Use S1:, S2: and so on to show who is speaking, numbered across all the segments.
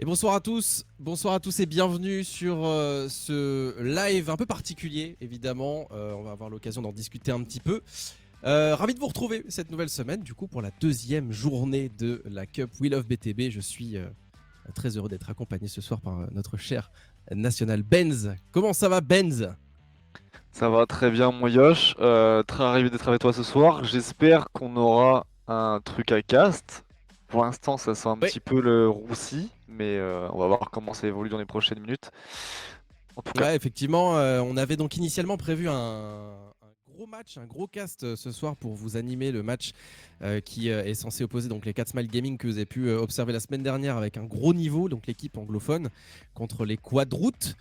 S1: bonsoir à tous et bienvenue sur ce live un peu particulier évidemment. On va avoir l'occasion d'en discuter un petit peu. Ravi de vous retrouver cette nouvelle semaine du coup pour la deuxième journée de la Cup We Love BTB. Je suis très heureux d'être accompagné ce soir par notre cher national Benz. Comment ça va Benz?
S2: Ça va très bien, mon Yosh. Très ravi d'être avec toi ce soir. J'espère qu'on aura un truc à cast. Pour l'instant, ça sent un
S1: Oui.
S2: petit peu le roussi, mais on va voir comment ça évolue dans les prochaines minutes. En tout cas,
S1: Ouais, effectivement, on avait donc initialement prévu un gros match, un gros cast ce soir pour vous animer le match qui est censé opposer donc les 4 Smile Gaming que vous avez pu observer la semaine dernière avec un gros niveau, donc l'équipe anglophone contre les Quadroutes.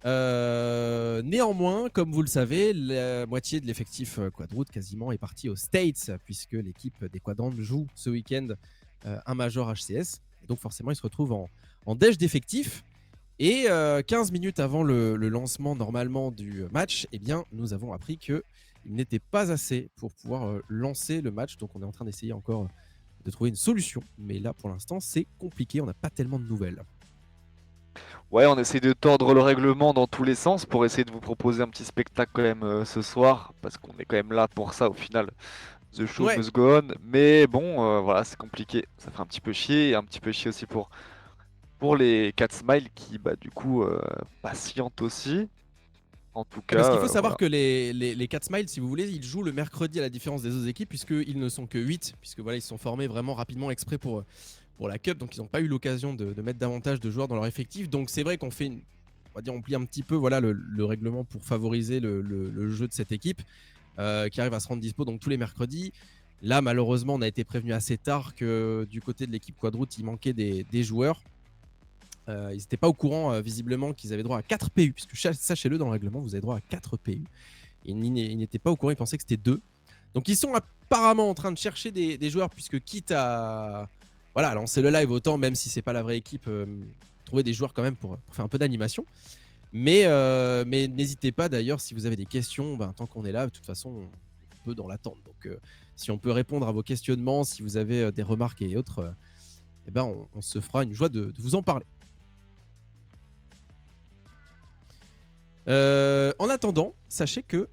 S1: Néanmoins, comme vous le savez, la moitié de l'effectif Quadroute quasiment est parti aux States puisque l'équipe des Quadrantes joue ce week-end un Major HCS. Et donc forcément, ils se retrouvent en déj d'effectifs. Et 15 minutes avant le lancement normalement du match, eh bien, nous avons appris qu'il n'était pas assez pour pouvoir lancer le match. Donc on est en train d'essayer encore de trouver une solution. Mais là, pour l'instant, c'est compliqué. On n'a pas tellement de nouvelles.
S2: ouais, on essaie de tordre le règlement dans tous les sens pour essayer de vous proposer un petit spectacle quand même ce soir, parce qu'on est quand même là pour ça au final. The show
S1: Ouais,
S2: must go on. Mais bon, voilà, c'est compliqué. Ça fait un petit peu chier, et un petit peu chier aussi pour les 4 Smiles qui, bah, du coup, patientent aussi. En tout
S1: parce
S2: cas,
S1: qu'il faut savoir
S2: voilà.
S1: que les 4 Smiles, si vous voulez, ils jouent le mercredi à la différence des autres équipes, puisqu'ils ne sont que 8, puisque voilà, ils se sont formés vraiment rapidement exprès pour la Cup, donc ils n'ont pas eu l'occasion de mettre davantage de joueurs dans leur effectif. Donc c'est vrai qu'on fait on va dire, on plie un petit peu voilà, le règlement pour favoriser le jeu de cette équipe qui arrive à se rendre dispo donc tous les mercredis. Là, malheureusement, on a été prévenu assez tard que du côté de l'équipe Quadroute, il manquait des joueurs. Ils n'étaient pas au courant, visiblement, qu'ils avaient droit à 4 PU, puisque sachez-le, dans le règlement, vous avez droit à 4 PU. Et ils n'étaient pas au courant, ils pensaient que c'était 2. Donc, ils sont apparemment en train de chercher des joueurs, puisque quitte à voilà, lancer le live, autant, même si c'est pas la vraie équipe, trouver des joueurs quand même pour faire un peu d'animation. Mais n'hésitez pas d'ailleurs, si vous avez des questions, ben, tant qu'on est là, de toute façon, on peut dans l'attente. Donc, si on peut répondre à vos questionnements, si vous avez des remarques et autres, eh ben, on se fera une joie de vous en parler. En attendant, sachez que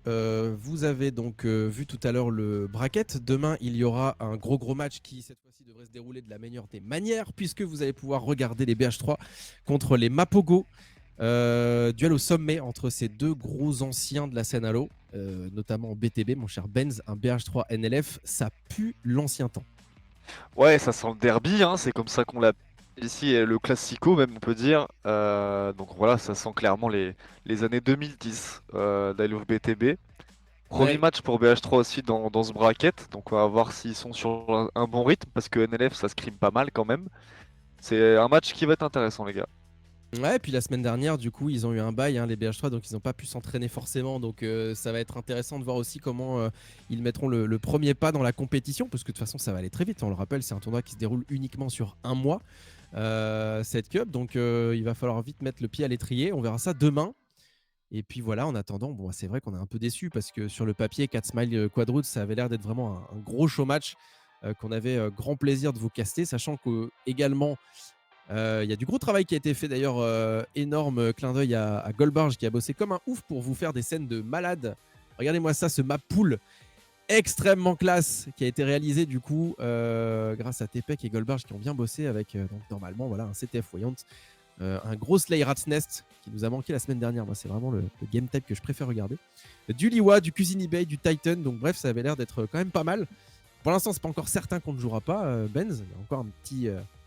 S1: vous avez donc vu tout à l'heure le bracket. Demain, il y aura un gros match qui, cette fois-ci, devrait se dérouler de la meilleure des manières, puisque vous allez pouvoir regarder les BH3 contre les Mapogo. Duel au sommet entre ces deux gros anciens de la scène Halo, notamment en BTB, mon cher Benz, un BH3 NLF, ça pue l'ancien temps.
S2: Ouais, ça sent le derby, hein, c'est comme ça qu'on l'appelle ici, et le classico même on peut dire. Donc voilà, ça sent clairement les années 2010 d'I Love BTB. Premier
S1: Ouais.
S2: match pour BH3 aussi dans ce bracket, donc on va voir s'ils sont sur un bon rythme, parce que NLF ça scrime pas mal quand même. C'est un match qui va être intéressant les gars.
S1: Ouais, et puis la semaine dernière, du coup, ils ont eu un bail, hein, les BH3, donc ils n'ont pas pu s'entraîner forcément. Donc ça va être intéressant de voir aussi comment ils mettront le premier pas dans la compétition, parce que de toute façon, ça va aller très vite. On le rappelle, c'est un tournoi qui se déroule uniquement sur un mois, cette cup. Donc il va falloir vite mettre le pied à l'étrier. On verra ça demain. Et puis voilà, en attendant, bon, c'est vrai qu'on est un peu déçu parce que sur le papier, 4 Smile Quadroutes, ça avait l'air d'être vraiment un gros show match qu'on avait grand plaisir de vous caster, sachant que également il y a du gros travail qui a été fait d'ailleurs, énorme clin d'œil à Goldbarge qui a bossé comme un ouf pour vous faire des scènes de malade. Regardez-moi ça, ce map pool extrêmement classe qui a été réalisé du coup grâce à Tepec et Goldbarge qui ont bien bossé avec donc normalement voilà un CTF Voyant, un gros Slay Rat's Nest qui nous a manqué la semaine dernière. Moi, c'est vraiment le game type que je préfère regarder. Du Liwa, du Cuisine eBay, du Titan. Donc bref, ça avait l'air d'être quand même pas mal. Pour l'instant, c'est pas encore certain qu'on ne jouera pas, Benz. Il y a encore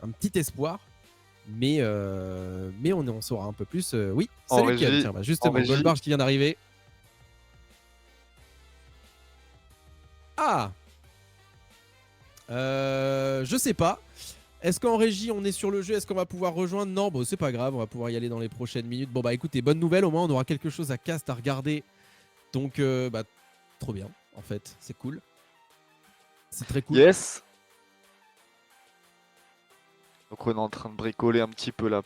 S1: un petit espoir. Mais on en saura un peu plus. Oui,
S2: En
S1: salut Ken.
S2: régie,
S1: Tiens, bah
S2: en
S1: justement,
S2: régie,
S1: Goldbarge qui vient d'arriver. Ah, je sais pas. Est-ce qu'en régie, on est sur le jeu? Est-ce qu'on va pouvoir rejoindre? Non, bon, c'est pas grave. On va pouvoir y aller dans les prochaines minutes. Bon, bah écoutez, bonne nouvelle. Au moins, on aura quelque chose à cast, à regarder. Donc, bah, trop bien, en fait. C'est cool. C'est très cool.
S2: yes. Donc on est en train de bricoler un petit peu là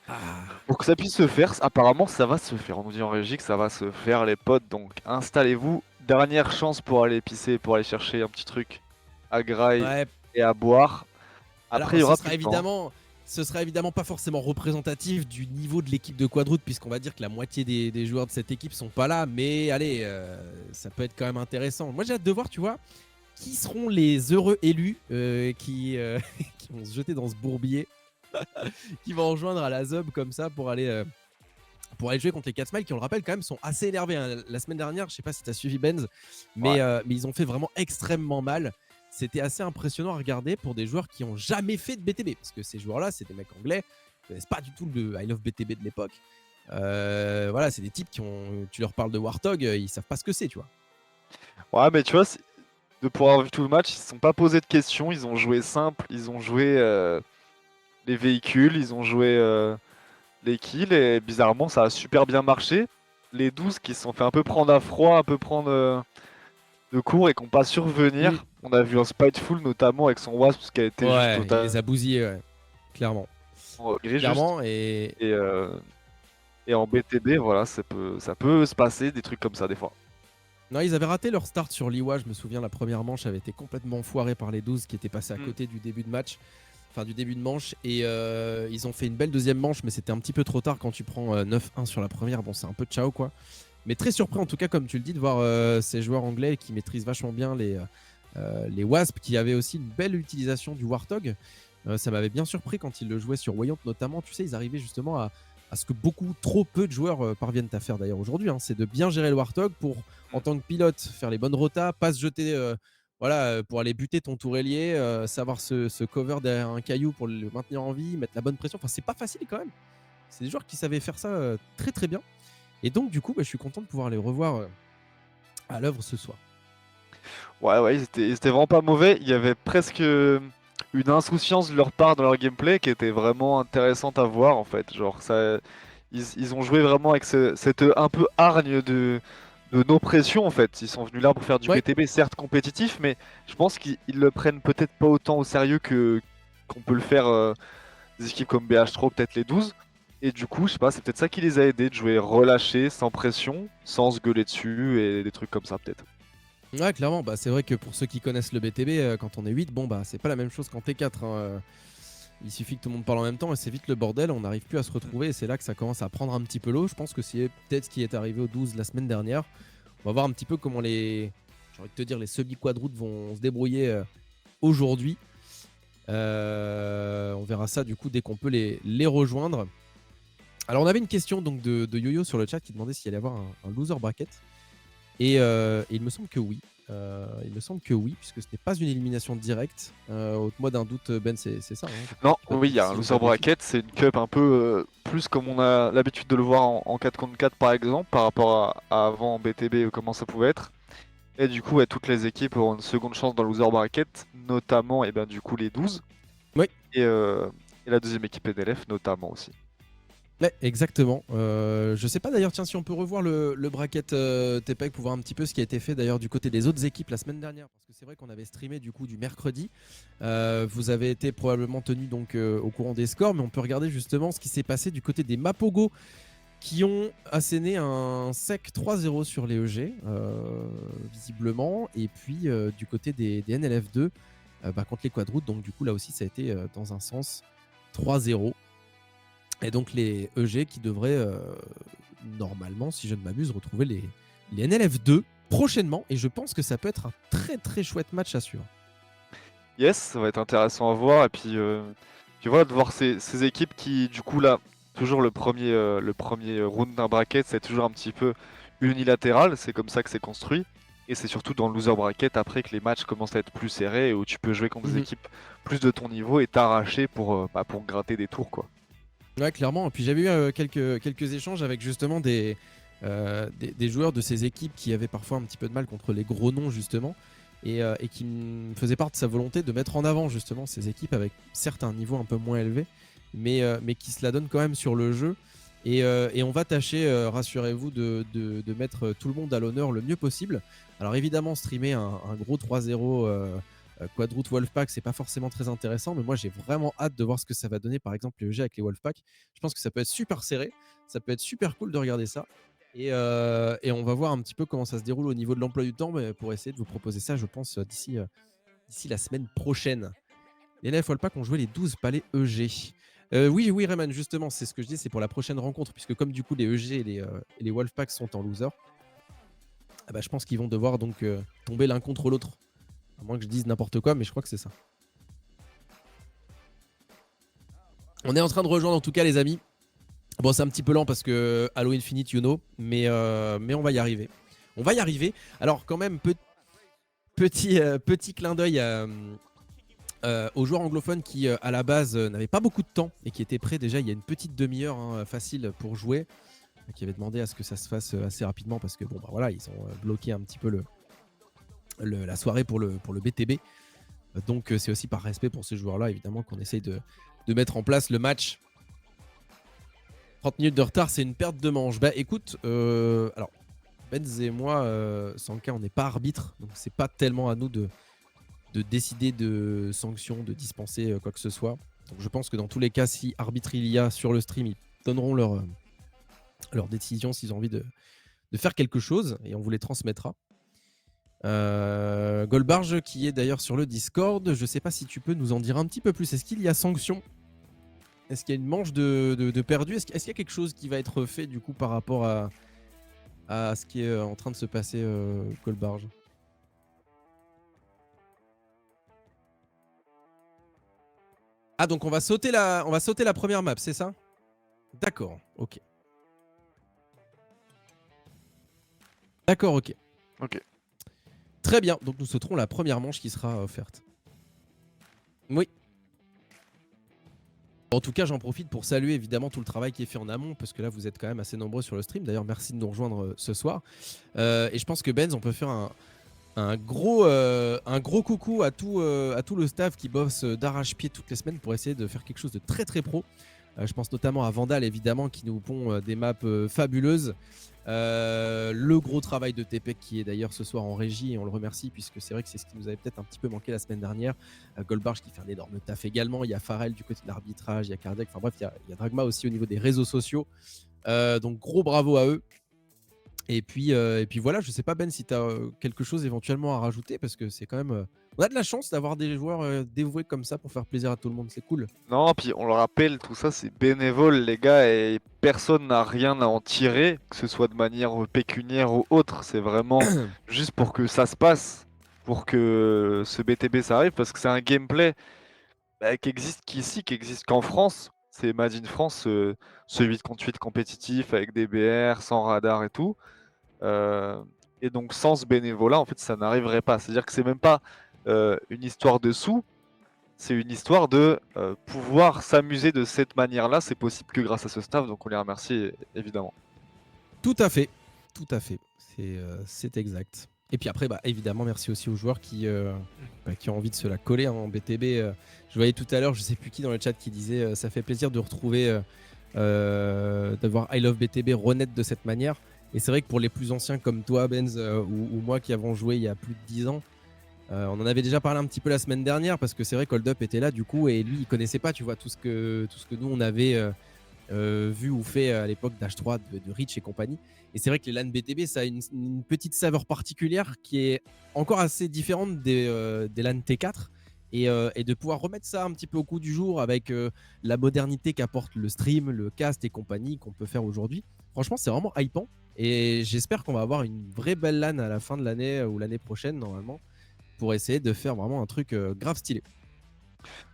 S1: Ah,
S2: pour que ça puisse se faire. Apparemment ça va se faire. On nous dit en régie que ça va se faire les potes. Donc installez-vous. Dernière chance pour aller pisser, pour aller chercher un petit truc à graille
S1: ouais.
S2: et à boire. Après il
S1: Alors,
S2: y
S1: ce
S2: aura
S1: sera
S2: plus de temps, hein.
S1: évidemment. ce sera évidemment pas forcément représentatif du niveau de l'équipe de Quadroot, puisqu'on va dire que la moitié des joueurs de cette équipe sont pas là, mais allez, ça peut être quand même intéressant. Moi j'ai hâte de voir, tu vois, qui seront les heureux élus qui vont se jeter dans ce bourbier, qui vont rejoindre à la ZUB comme ça pour aller jouer contre les 4 Smiles qui, on le rappelle, quand même sont assez énervés, hein. La semaine dernière, je sais pas si tu as suivi Benz,
S2: Ouais.
S1: mais ils ont fait vraiment extrêmement mal. C'était assez impressionnant à regarder pour des joueurs qui ont jamais fait de BTB, parce que ces joueurs-là, c'est des mecs anglais, ils connaissent pas du tout le I Love BTB de l'époque. Voilà, c'est des types tu leur parles de Warthog, ils savent pas ce que c'est, tu vois.
S2: Ouais, mais tu vois, de pour avoir vu tout le match, ils se sont pas posé de questions, ils ont joué simple, ils ont joué les véhicules, ils ont joué les kills, et bizarrement, ça a super bien marché. Les 12 qui se sont fait un peu prendre à froid, un peu prendre de court et qui n'ont pas su
S1: Mm.
S2: revenir. On a vu un Spiteful notamment avec son Wasp qui a été juste
S1: Ouais, il les
S2: totalement
S1: a bousillés, ouais. Clairement.
S2: gris juste.
S1: Clairement, et
S2: Et, euh, et en BTB, voilà, ça peut se passer des trucs comme ça des fois.
S1: non, ils avaient raté leur start sur Liwa. Je me souviens, la première manche avait été complètement foirée par les 12 qui étaient passés à
S2: Mm.
S1: côté du début de match, enfin du début de manche. Et ils ont fait une belle deuxième manche, mais c'était un petit peu trop tard quand tu prends 9-1 sur la première. Bon, c'est un peu ciao quoi. Mais très surpris en tout cas, comme tu le dis, de voir ces joueurs anglais qui maîtrisent vachement bien les Wasps, qui avaient aussi une belle utilisation du Warthog. Ça m'avait bien surpris quand ils le jouaient sur Voyante notamment. Tu sais, ils arrivaient justement à ce que beaucoup, trop peu de joueurs parviennent à faire d'ailleurs aujourd'hui, hein. C'est de bien gérer le Warthog pour, en tant que pilote, faire les bonnes rotas, pas se jeter pour aller buter ton tourelier, savoir se cover derrière un caillou pour le maintenir en vie, mettre la bonne pression. Enfin, c'est pas facile quand même. C'est des joueurs qui savaient faire ça très très bien. Et donc, du coup, je suis content de pouvoir les revoir à l'œuvre ce soir.
S2: Ouais, ouais, ils étaient vraiment pas mauvais. Il y avait presque une insouciance de leur part dans leur gameplay qui était vraiment intéressante à voir en fait. Genre, ils ont joué vraiment avec cette un peu hargne de nos pressions en fait. Ils sont venus là pour faire du
S1: Ouais,
S2: BTB, certes compétitif, mais je pense qu'ils le prennent peut-être pas autant au sérieux qu'on peut le faire des équipes comme BH3, peut-être les 12. Et du coup, je sais pas, c'est peut-être ça qui les a aidés de jouer relâchés, sans pression, sans se gueuler dessus et des trucs comme ça peut-être.
S1: ouais, clairement. Bah, c'est vrai que pour ceux qui connaissent le BTB, quand on est 8, bon, bah, c'est pas la même chose qu'en T4, hein. Il suffit que tout le monde parle en même temps et c'est vite le bordel, on n'arrive plus à se retrouver et c'est là que ça commence à prendre un petit peu l'eau. Je pense que c'est peut-être ce qui est arrivé au 12 la semaine dernière. On va voir un petit peu comment j'ai envie de te dire, les semi-quadroutes vont se débrouiller aujourd'hui. On verra ça du coup dès qu'on peut les rejoindre. Alors on avait une question donc de Yo-Yo sur le chat qui demandait s'il allait y avoir un loser bracket. Et il me semble que oui. Il me semble que oui, puisque ce n'est pas une élimination directe. Ôte-moi d'un doute, Ben, c'est ça, hein.
S2: Non,
S1: Pas de
S2: oui, il y a un
S1: si je dis
S2: loser
S1: pas de bêtises.
S2: bracket, c'est une cup un peu plus comme on a l'habitude de le voir en 4 contre 4 par exemple, par rapport à avant en BTB comment ça pouvait être. Et du coup, ouais, toutes les équipes auront une seconde chance dans le loser bracket, notamment et ben, du coup les 12.
S1: Oui,
S2: Et, euh, et la deuxième équipe NLF notamment aussi.
S1: ouais, exactement. Je sais pas d'ailleurs, tiens, si on peut revoir le bracket TPEC pour voir un petit peu ce qui a été fait d'ailleurs du côté des autres équipes la semaine dernière, parce que c'est vrai qu'on avait streamé du coup du mercredi. Vous avez été probablement tenu donc au courant des scores, mais on peut regarder justement ce qui s'est passé du côté des Mapogo qui ont asséné un sec 3-0 sur les EG, visiblement, et puis du côté des NLF2 contre les Quadroutes, donc du coup là aussi ça a été dans un sens 3-0. Et donc les EG qui devraient normalement, si je ne m'abuse, retrouver les NLF2 prochainement. Et je pense que ça peut être un très très chouette match à suivre.
S2: Yes, ça va être intéressant à voir. Et puis, tu vois, de voir ces équipes qui, du coup, là, toujours le premier round d'un bracket, c'est toujours un petit peu unilatéral. C'est comme ça que c'est construit. Et c'est surtout dans le loser bracket après que les matchs commencent à être plus serrés et où tu peux jouer contre des
S1: Mhm.
S2: équipes plus de ton niveau et t'arracher pour gratter des tours, quoi.
S1: Ouais, clairement. Et puis j'avais eu quelques échanges avec justement des joueurs de ces équipes qui avaient parfois un petit peu de mal contre les gros noms justement. Et qui me faisait part de sa volonté de mettre en avant justement ces équipes avec certes un niveau un peu moins élevé, mais qui se la donnent quand même sur le jeu. Et on va tâcher, rassurez-vous, de mettre tout le monde à l'honneur le mieux possible. Alors évidemment, streamer un gros 3-0 Quadroot Wolfpack, c'est pas forcément très intéressant, mais moi j'ai vraiment hâte de voir ce que ça va donner, par exemple, les EG avec les Wolfpack. Je pense que ça peut être super serré, ça peut être super cool de regarder ça. Et on va voir un petit peu comment ça se déroule au niveau de l'emploi du temps pour essayer de vous proposer ça, je pense, d'ici la semaine prochaine. Les NF Wolfpack ont joué les 12 palais EG. Oui, oui, Rayman, justement, c'est ce que je dis, c'est pour la prochaine rencontre, puisque comme du coup les EG et les Wolfpack sont en loser, ah bah, je pense qu'ils vont devoir donc tomber l'un contre l'autre. À moins que je dise n'importe quoi, mais je crois que c'est ça. On est en train de rejoindre en tout cas les amis. Bon, c'est un petit peu lent parce que Halo Infinite, you know, mais on va y arriver. On va y arriver. Alors quand même, petit clin d'œil aux joueurs anglophones qui à la base n'avaient pas beaucoup de temps et qui étaient prêts déjà il y a une petite demi-heure facile pour jouer, qui avaient demandé à ce que ça se fasse assez rapidement parce que bon bah voilà, ils ont bloqué un petit peu la soirée pour le BTB. Donc c'est aussi par respect pour ces joueurs-là évidemment qu'on essaye de mettre en place le match. 30 minutes de retard, c'est une perte de manche. Bah écoute, alors Benz et moi, Sanka, on n'est pas arbitre, donc c'est pas tellement à nous de décider de sanctions, de dispenser quoi que ce soit. Donc je pense que dans tous les cas, si arbitre il y a sur le stream, ils donneront leur décision s'ils ont envie de faire quelque chose et on vous les transmettra. Goldbarge qui est d'ailleurs sur le Discord, je sais pas si tu peux nous en dire un petit peu plus. Est-ce qu'il y a sanction? Est-ce qu'il y a une manche de perdu? Est-ce qu'il y a quelque chose qui va être fait du coup par rapport à ce qui est en train de se passer, Goldbarge? Ah donc on va sauter la première map, c'est ça? D'accord, ok. D'accord, ok.
S2: Ok.
S1: Très bien, donc nous sauterons la première manche qui sera offerte. Oui. En tout cas, j'en profite pour saluer évidemment tout le travail qui est fait en amont, parce que là, vous êtes quand même assez nombreux sur le stream. D'ailleurs, merci de nous rejoindre ce soir. Et je pense que Benz, on peut faire un gros coucou à tout le staff qui bosse d'arrache-pied toutes les semaines pour essayer de faire quelque chose de très très pro. Je pense notamment à Vandal évidemment qui nous pond des maps fabuleuses. Le gros travail de Tepec qui est d'ailleurs ce soir en régie et on le remercie puisque c'est vrai que c'est ce qui nous avait peut-être un petit peu manqué la semaine dernière. Goldbarge qui fait un énorme taf également. Il y a Pharrell du côté de l'arbitrage, il y a Kardec, enfin bref, il y a Dragma aussi au niveau des réseaux sociaux. Donc gros bravo à eux. Et puis voilà, je sais pas Ben si tu as quelque chose éventuellement à rajouter parce que c'est quand même. On a de la chance d'avoir des joueurs dévoués comme ça pour faire plaisir à tout le monde, c'est cool.
S2: Non, puis on le rappelle, tout ça c'est bénévole, les gars, et personne n'a rien à en tirer, que ce soit de manière pécuniaire ou autre. C'est vraiment juste pour que ça se passe, pour que ce BTB ça arrive, parce que c'est un gameplay qui existe qu'ici, qui existe qu'en France. C'est Made in France, ce 8 contre 8 compétitif avec des BR, sans radar et tout. Euh, et donc sans ce bénévolat, en fait, ça n'arriverait pas. C'est-à-dire que c'est même pas une histoire de sous. C'est une histoire de pouvoir s'amuser de cette manière-là. C'est possible que grâce à ce staff, donc on les remercie évidemment.
S1: Tout à fait, tout à fait. C'est exact. Et puis après, bah, évidemment, merci aussi aux joueurs qui ont envie de se la coller en BTB. Je voyais tout à l'heure, je sais plus qui dans le chat qui disait ça fait plaisir de retrouver, d'avoir I Love BTB renaître de cette manière. Et c'est vrai que pour les plus anciens comme toi, Benz, ou moi qui avons joué il y a plus de 10 ans, on en avait déjà parlé un petit peu la semaine dernière parce que c'est vrai qu'Hold Up était là du coup et lui il connaissait pas, tu vois, tout ce que nous on avait vu ou fait à l'époque d'H3, de Reach et compagnie. Et c'est vrai que les LAN BTB, ça a une petite saveur particulière qui est encore assez différente des LAN T4. Et de pouvoir remettre ça un petit peu au goût du jour avec la modernité qu'apporte le stream, le cast et compagnie qu'on peut faire aujourd'hui. Franchement, c'est vraiment hypant. Et j'espère qu'on va avoir une vraie belle LAN à la fin de l'année ou l'année prochaine, normalement, pour essayer de faire vraiment un truc grave stylé.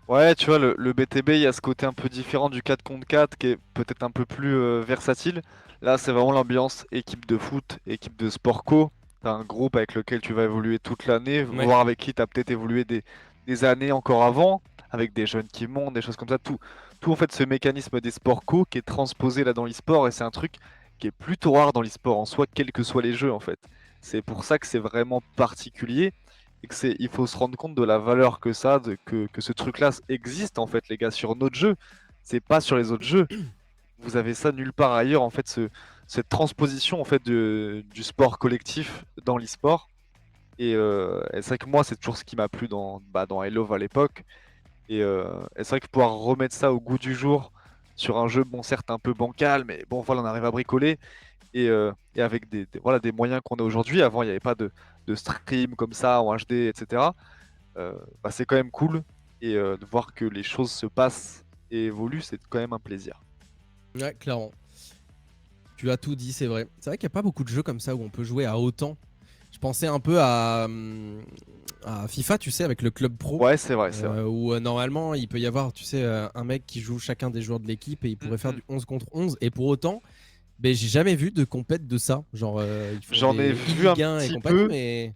S2: Ouais, tu vois, le BTB, il y a ce côté un peu différent du 4 contre 4 qui est peut-être un peu plus versatile. Là, c'est vraiment l'ambiance équipe de foot, équipe de sport co. T'as un groupe avec lequel tu vas évoluer toute l'année,
S1: Ouais.
S2: voire avec qui tu as peut-être évolué des années encore avant, avec des jeunes qui montent, des choses comme ça. Tout en fait, ce mécanisme des sports co qui est transposé là dans l'e-sport et c'est un truc qui est plutôt rare dans l'e-sport en soi, quels que soient les jeux en fait. C'est pour ça que c'est vraiment particulier et que il faut se rendre compte de la valeur que ça, que ce truc-là existe en fait, les gars, sur notre jeu. C'est pas sur les autres jeux. Vous avez ça nulle part ailleurs, en fait, cette transposition en fait du sport collectif dans l'e-sport. Et c'est vrai que moi, c'est toujours ce qui m'a plu dans I Love à l'époque. Et c'est vrai que pouvoir remettre ça au goût du jour sur un jeu, bon, certes un peu bancal, mais bon, voilà, on arrive à bricoler et avec voilà, des moyens qu'on a aujourd'hui. Avant, il n'y avait pas de stream comme ça en HD, etc. Bah, c'est quand même cool de voir que les choses se passent et évolue, c'est quand même un plaisir.
S1: Ouais, clairement. Tu as tout dit, c'est vrai. C'est vrai qu'il n'y a pas beaucoup de jeux comme ça où on peut jouer à autant. Je pensais un peu à FIFA, tu sais, avec le club pro,
S2: Ouais, c'est vrai, c'est vrai.
S1: où normalement il peut y avoir, tu sais, un mec qui joue chacun des joueurs de l'équipe et il pourrait faire
S2: Mhm.
S1: du 11 contre 11. Et pour autant, ben, j'ai jamais vu de compète de ça. Genre, ils font
S2: J'en ai
S1: des
S2: vu un
S1: e-Ligue 1 et
S2: petit
S1: compagnie,
S2: peu,
S1: mais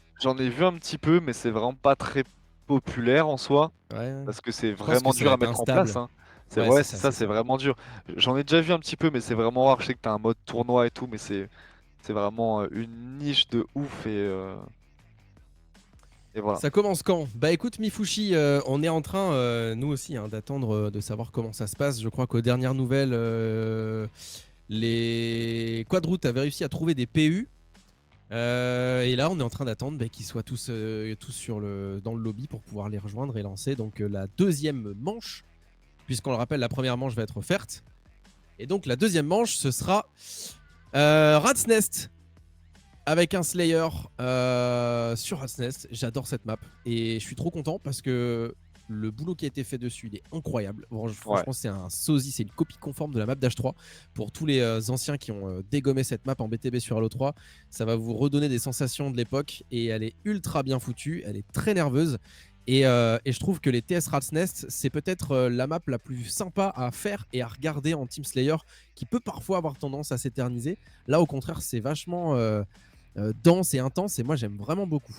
S2: mais c'est vraiment pas très populaire en soi,
S1: ouais,
S2: parce que c'est
S1: je pense que
S2: vraiment
S1: ça
S2: dur
S1: doit
S2: à
S1: être
S2: mettre en place,
S1: instable.
S2: hein. C'est
S1: Ouais,
S2: vrai,
S1: c'est
S2: c'est
S1: ça,
S2: ça,
S1: c'est
S2: c'est
S1: ça.
S2: vraiment dur. J'en ai déjà vu un petit peu, mais c'est vraiment rare. Je sais que t'as un mode tournoi et tout, mais c'est vraiment une niche de ouf et voilà.
S1: Ça commence quand? Bah écoute Mifushi, on est en train, nous aussi, hein, d'attendre de savoir comment ça se passe. Je crois qu'aux dernières nouvelles, les Quadroutes avaient réussi à trouver des PU. Et là, on est en train d'attendre bah, qu'ils soient tous dans le lobby pour pouvoir les rejoindre et lancer donc la deuxième manche. Puisqu'on le rappelle, la première manche va être offerte. Et donc la deuxième manche, ce sera Rat's Nest avec un Slayer sur Rat's Nest. J'adore cette map et je suis trop content parce que le boulot qui a été fait dessus, il est incroyable.
S2: Ouais.
S1: Franchement, c'est un sosie, c'est une copie conforme de la map d'H3. Pour tous les anciens qui ont dégommé cette map en BTB sur Halo 3, ça va vous redonner des sensations de l'époque et elle est ultra bien foutue, elle est très nerveuse. Et je trouve que les TS Rat's Nest, c'est peut-être la map la plus sympa à faire et à regarder en Team Slayer, qui peut parfois avoir tendance à s'éterniser. Là, au contraire, c'est vachement dense et intense, et moi, j'aime vraiment beaucoup.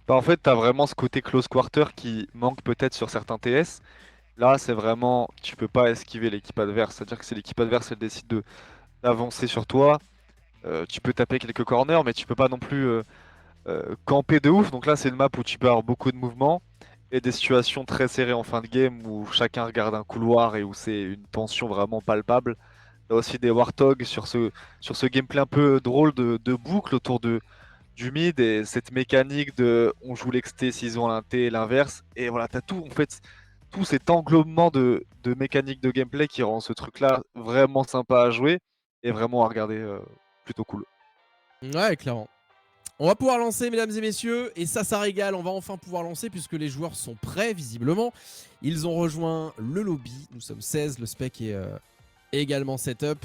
S2: Bah en fait, t'as vraiment ce côté close quarter qui manque peut-être sur certains TS. Là, c'est vraiment, tu peux pas esquiver l'équipe adverse. C'est-à-dire que si l'équipe adverse elle décide d'avancer sur toi, tu peux taper quelques corners, mais tu peux pas non plus camper de ouf. Donc là, c'est une map où tu peux avoir beaucoup de mouvements et des situations très serrées en fin de game où chacun regarde un couloir et où c'est une tension vraiment palpable. T'as aussi des Warthogs sur ce gameplay un peu drôle de boucle autour du mid et cette mécanique de on joue l'exté s'ils ont un T et l'inverse. Et voilà, t'as tout en fait, tout cet englobement de mécanique de gameplay qui rend ce truc-là vraiment sympa à jouer et vraiment à regarder plutôt cool.
S1: Ouais, clairement. On va pouvoir lancer, mesdames et messieurs, et ça régale. On va enfin pouvoir lancer puisque les joueurs sont prêts, visiblement. Ils ont rejoint le lobby. Nous sommes 16. Le spec est également setup.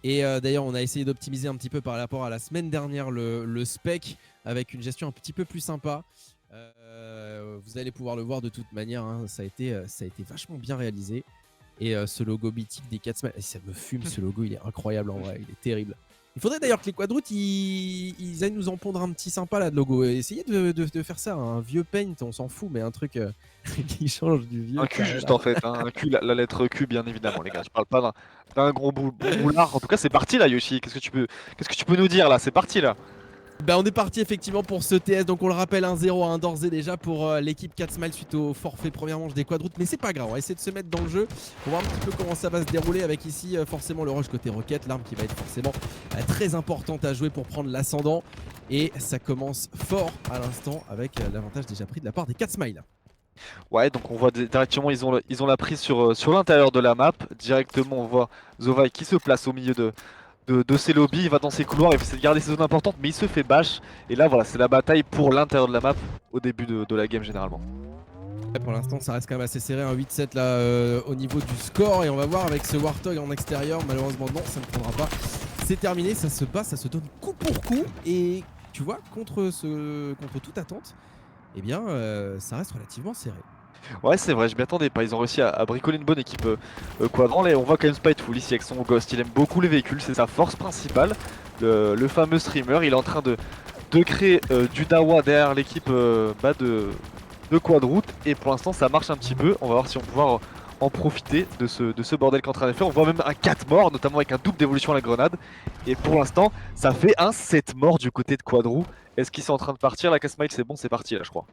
S1: Et d'ailleurs, on a essayé d'optimiser un petit peu par rapport à la semaine dernière le spec avec une gestion un petit peu plus sympa. Vous allez pouvoir le voir de toute manière, hein, ça a été vachement bien réalisé. Et ce logo mythique des 4 semaines, ça me fume ce logo, il est incroyable en vrai, il est terrible. Il faudrait d'ailleurs que les quadroutes ils aillent nous en pondre un petit sympa là de logo. Essayez de faire ça, un vieux paint, on s'en fout, mais un truc qui change du vieux
S2: Un Q
S1: carré
S2: juste
S1: là.
S2: en fait, hein. Un Q, la lettre Q bien évidemment les gars. Je parle pas d'un gros boulard. En tout cas c'est parti là Yoshi. Qu'est-ce que tu peux nous dire là? C'est parti là.
S1: Bah on est parti effectivement pour ce TS, donc on le rappelle 1-0 à 1 d'ores et déjà pour l'équipe 4 Smile suite au forfait première manche des quadroutes, mais c'est pas grave, on va essayer de se mettre dans le jeu pour voir un petit peu comment ça va se dérouler avec ici forcément le rush côté roquette, l'arme qui va être forcément très importante à jouer pour prendre l'ascendant, et ça commence fort à l'instant avec l'avantage déjà pris de la part des 4 Smile.
S2: Ouais, donc on voit directement ils ont la prise sur l'intérieur de la map. Directement on voit Zovai qui se place au milieu de ses lobbies, il va dans ses couloirs, il essaie de garder ses zones importantes, mais il se fait bash. Et là voilà, c'est la bataille pour l'intérieur de la map au début de la game généralement.
S1: Ouais, pour l'instant ça reste quand même assez serré, un 8-7 là au niveau du score, et on va voir avec ce Warthog en extérieur, malheureusement non, ça ne prendra pas. C'est terminé, ça se bat, ça se donne coup pour coup, et tu vois, contre toute attente, eh bien ça reste relativement serré.
S2: Ouais, c'est vrai, je m'y attendais pas. Ils ont réussi à bricoler une bonne équipe quadrant. Et on voit quand même Spiteful ici avec son Ghost. Il aime beaucoup les véhicules, c'est sa force principale. Le fameux streamer, il est en train de créer du dawa derrière l'équipe de Quadroute. Et pour l'instant, ça marche un petit peu. On va voir si on va pouvoir en profiter de ce bordel qu'est en train de faire. On voit même un 4 morts, notamment avec un double d'évolution à la grenade. Et pour l'instant, ça fait un 7 morts du côté de Quadrou. Est-ce qu'ils sont en train de partir? La Casmile, c'est bon, c'est parti là, je crois.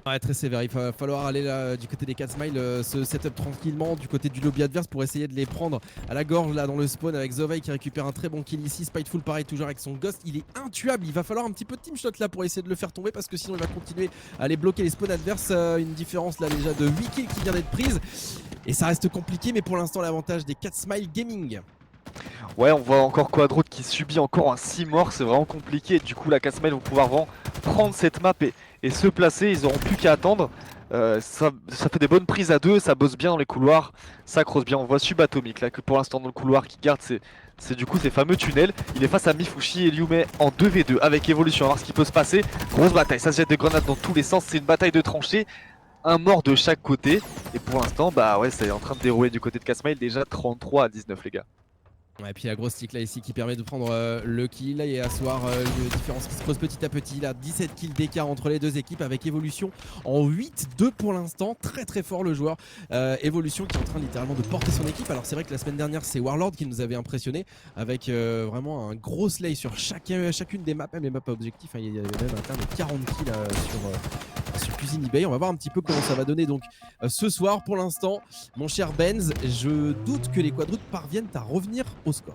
S1: Ouais, très sévère, il va falloir aller là du côté des 4 Smile, se setup tranquillement du côté du lobby adverse pour essayer de les prendre à la gorge là dans le spawn avec Zovei qui récupère un très bon kill ici. Spiteful pareil toujours avec son Ghost, il est intuable, il va falloir un petit peu de team shot là pour essayer de le faire tomber parce que sinon il va continuer à aller bloquer les spawns adverses. Une différence là déjà de 8 kills qui vient d'être prise et ça reste compliqué, mais pour l'instant l'avantage des 4 Smile Gaming.
S2: Ouais, on voit encore Quadroute qui subit encore un 6 morts, c'est vraiment compliqué. Du coup, la Casmile vont pouvoir vraiment prendre cette map et se placer. Ils auront plus qu'à attendre. Ça fait des bonnes prises à deux, ça bosse bien dans les couloirs, ça croise bien. On voit Subatomic là que pour l'instant dans le couloir qui garde c'est du coup ces fameux tunnels. Il est face à Mifushi et Liume en 2v2 avec évolution. On va voir ce qui peut se passer. Grosse bataille, ça se jette des grenades dans tous les sens, c'est une bataille de tranchées. Un mort de chaque côté. Et pour l'instant, bah ouais, c'est en train de dérouler du côté de Casmail. Déjà 33 à 19 les gars.
S1: Ouais, et puis la grosse stick là ici qui permet de prendre le kill et asseoir une différence qui se creuse petit à petit là, 17 kills d'écart entre les deux équipes avec évolution en 8-2 pour l'instant, très très fort le joueur. Évolution qui est en train littéralement de porter son équipe. Alors c'est vrai que la semaine dernière c'est Warlord qui nous avait impressionné avec vraiment un gros slay sur chacune des maps, même les maps à objectif, hein, il y avait même un terme de 40 kills sur Cuisine eBay. On va voir un petit peu comment ça va donner donc ce soir. Pour l'instant, mon cher Benz, je doute que les quadrutes parviennent à revenir au score.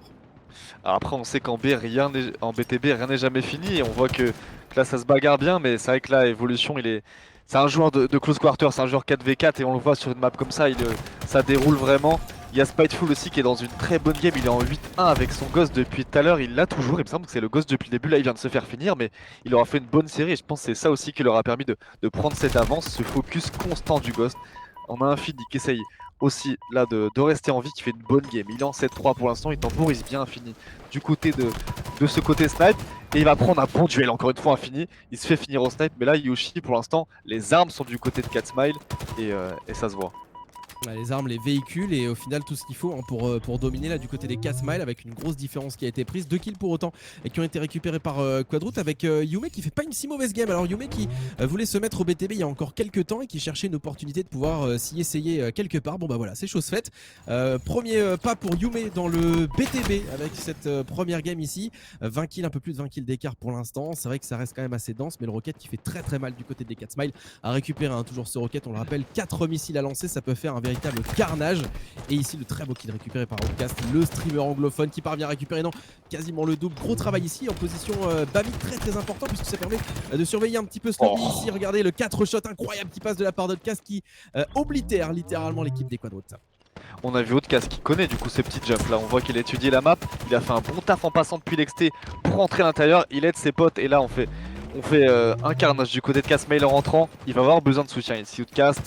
S2: Alors après, on sait qu'en en BTB, rien n'est jamais fini. Et on voit que là, ça se bagarre bien. Mais c'est vrai que là, Evolution, c'est un joueur de close quarter, c'est un joueur 4v4. Et on le voit sur une map comme ça, ça déroule vraiment. Il y a Spiteful aussi qui est dans une très bonne game. Il est en 8-1 avec son Ghost depuis tout à l'heure. Il l'a toujours. Il me semble que c'est le Ghost depuis le début. Là, il vient de se faire finir. Mais il aura fait une bonne série. Et je pense que c'est ça aussi qui leur a permis de prendre cette avance. Ce focus constant du Ghost. On a un Fidi qui essaye aussi là de rester en vie, qui fait une bonne game. Il est en 7-3 pour l'instant. Il temporise bien Infini du côté de ce côté snipe. Et il va prendre un bon duel. Encore une fois, Infini. Il se fait finir au snipe. Mais là, Yoshi, pour l'instant, les armes sont du côté de Catsmile. Et ça se voit.
S1: Les armes, les véhicules et au final tout ce qu'il faut hein, pour dominer là du côté des Catsmile avec une grosse différence qui a été prise. 2 kills pour autant et qui ont été récupérés par Quadroot avec Yume qui fait pas une si mauvaise game. Alors Yume qui voulait se mettre au BTB il y a encore quelques temps et qui cherchait une opportunité de pouvoir s'y essayer quelque part. Bon bah voilà, c'est chose faite. Premier pas pour Yume dans le BTB avec cette première game ici. 20 kills, un peu plus de 20 kills d'écart pour l'instant. C'est vrai que ça reste quand même assez dense mais le Rocket qui fait très très mal du côté des Catsmile a récupéré hein, toujours ce Rocket. On le rappelle, 4 missiles à lancer, ça peut faire un véritable carnage. Et ici le très beau kill récupéré par Outcast, le streamer anglophone qui parvient à récupérer quasiment le double. Gros travail ici en position Bami, très très important puisque ça permet de surveiller un petit peu ce lobby ici. Regardez le 4 shot incroyable qui passe de la part d'Outcast qui oblitère littéralement l'équipe des Quadroutes.
S2: On a vu Outcast qui connaît du coup ces petits jumps là, on voit qu'il a étudié la map, il a fait un bon taf en passant depuis l'XT pour rentrer à l'intérieur, il aide ses potes et là on fait un carnage du côté de Casmail en rentrant. Il va avoir besoin de soutien ici Outcast.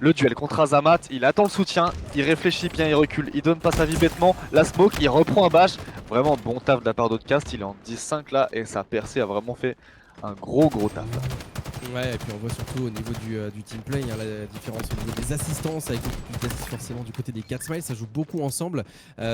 S2: Le duel contre Azamat, il attend le soutien, il réfléchit bien, il recule, il donne pas sa vie bêtement. La smoke, il reprend un bash. Vraiment bon taf de la part d'Outcast, il est en 10-5 là et sa percée a vraiment fait un gros taf.
S1: Ouais, et puis on voit surtout au niveau du team play, hein, la différence au niveau des assistances avec beaucoup plus d'assists forcément du côté des Catsmile, ça joue beaucoup ensemble.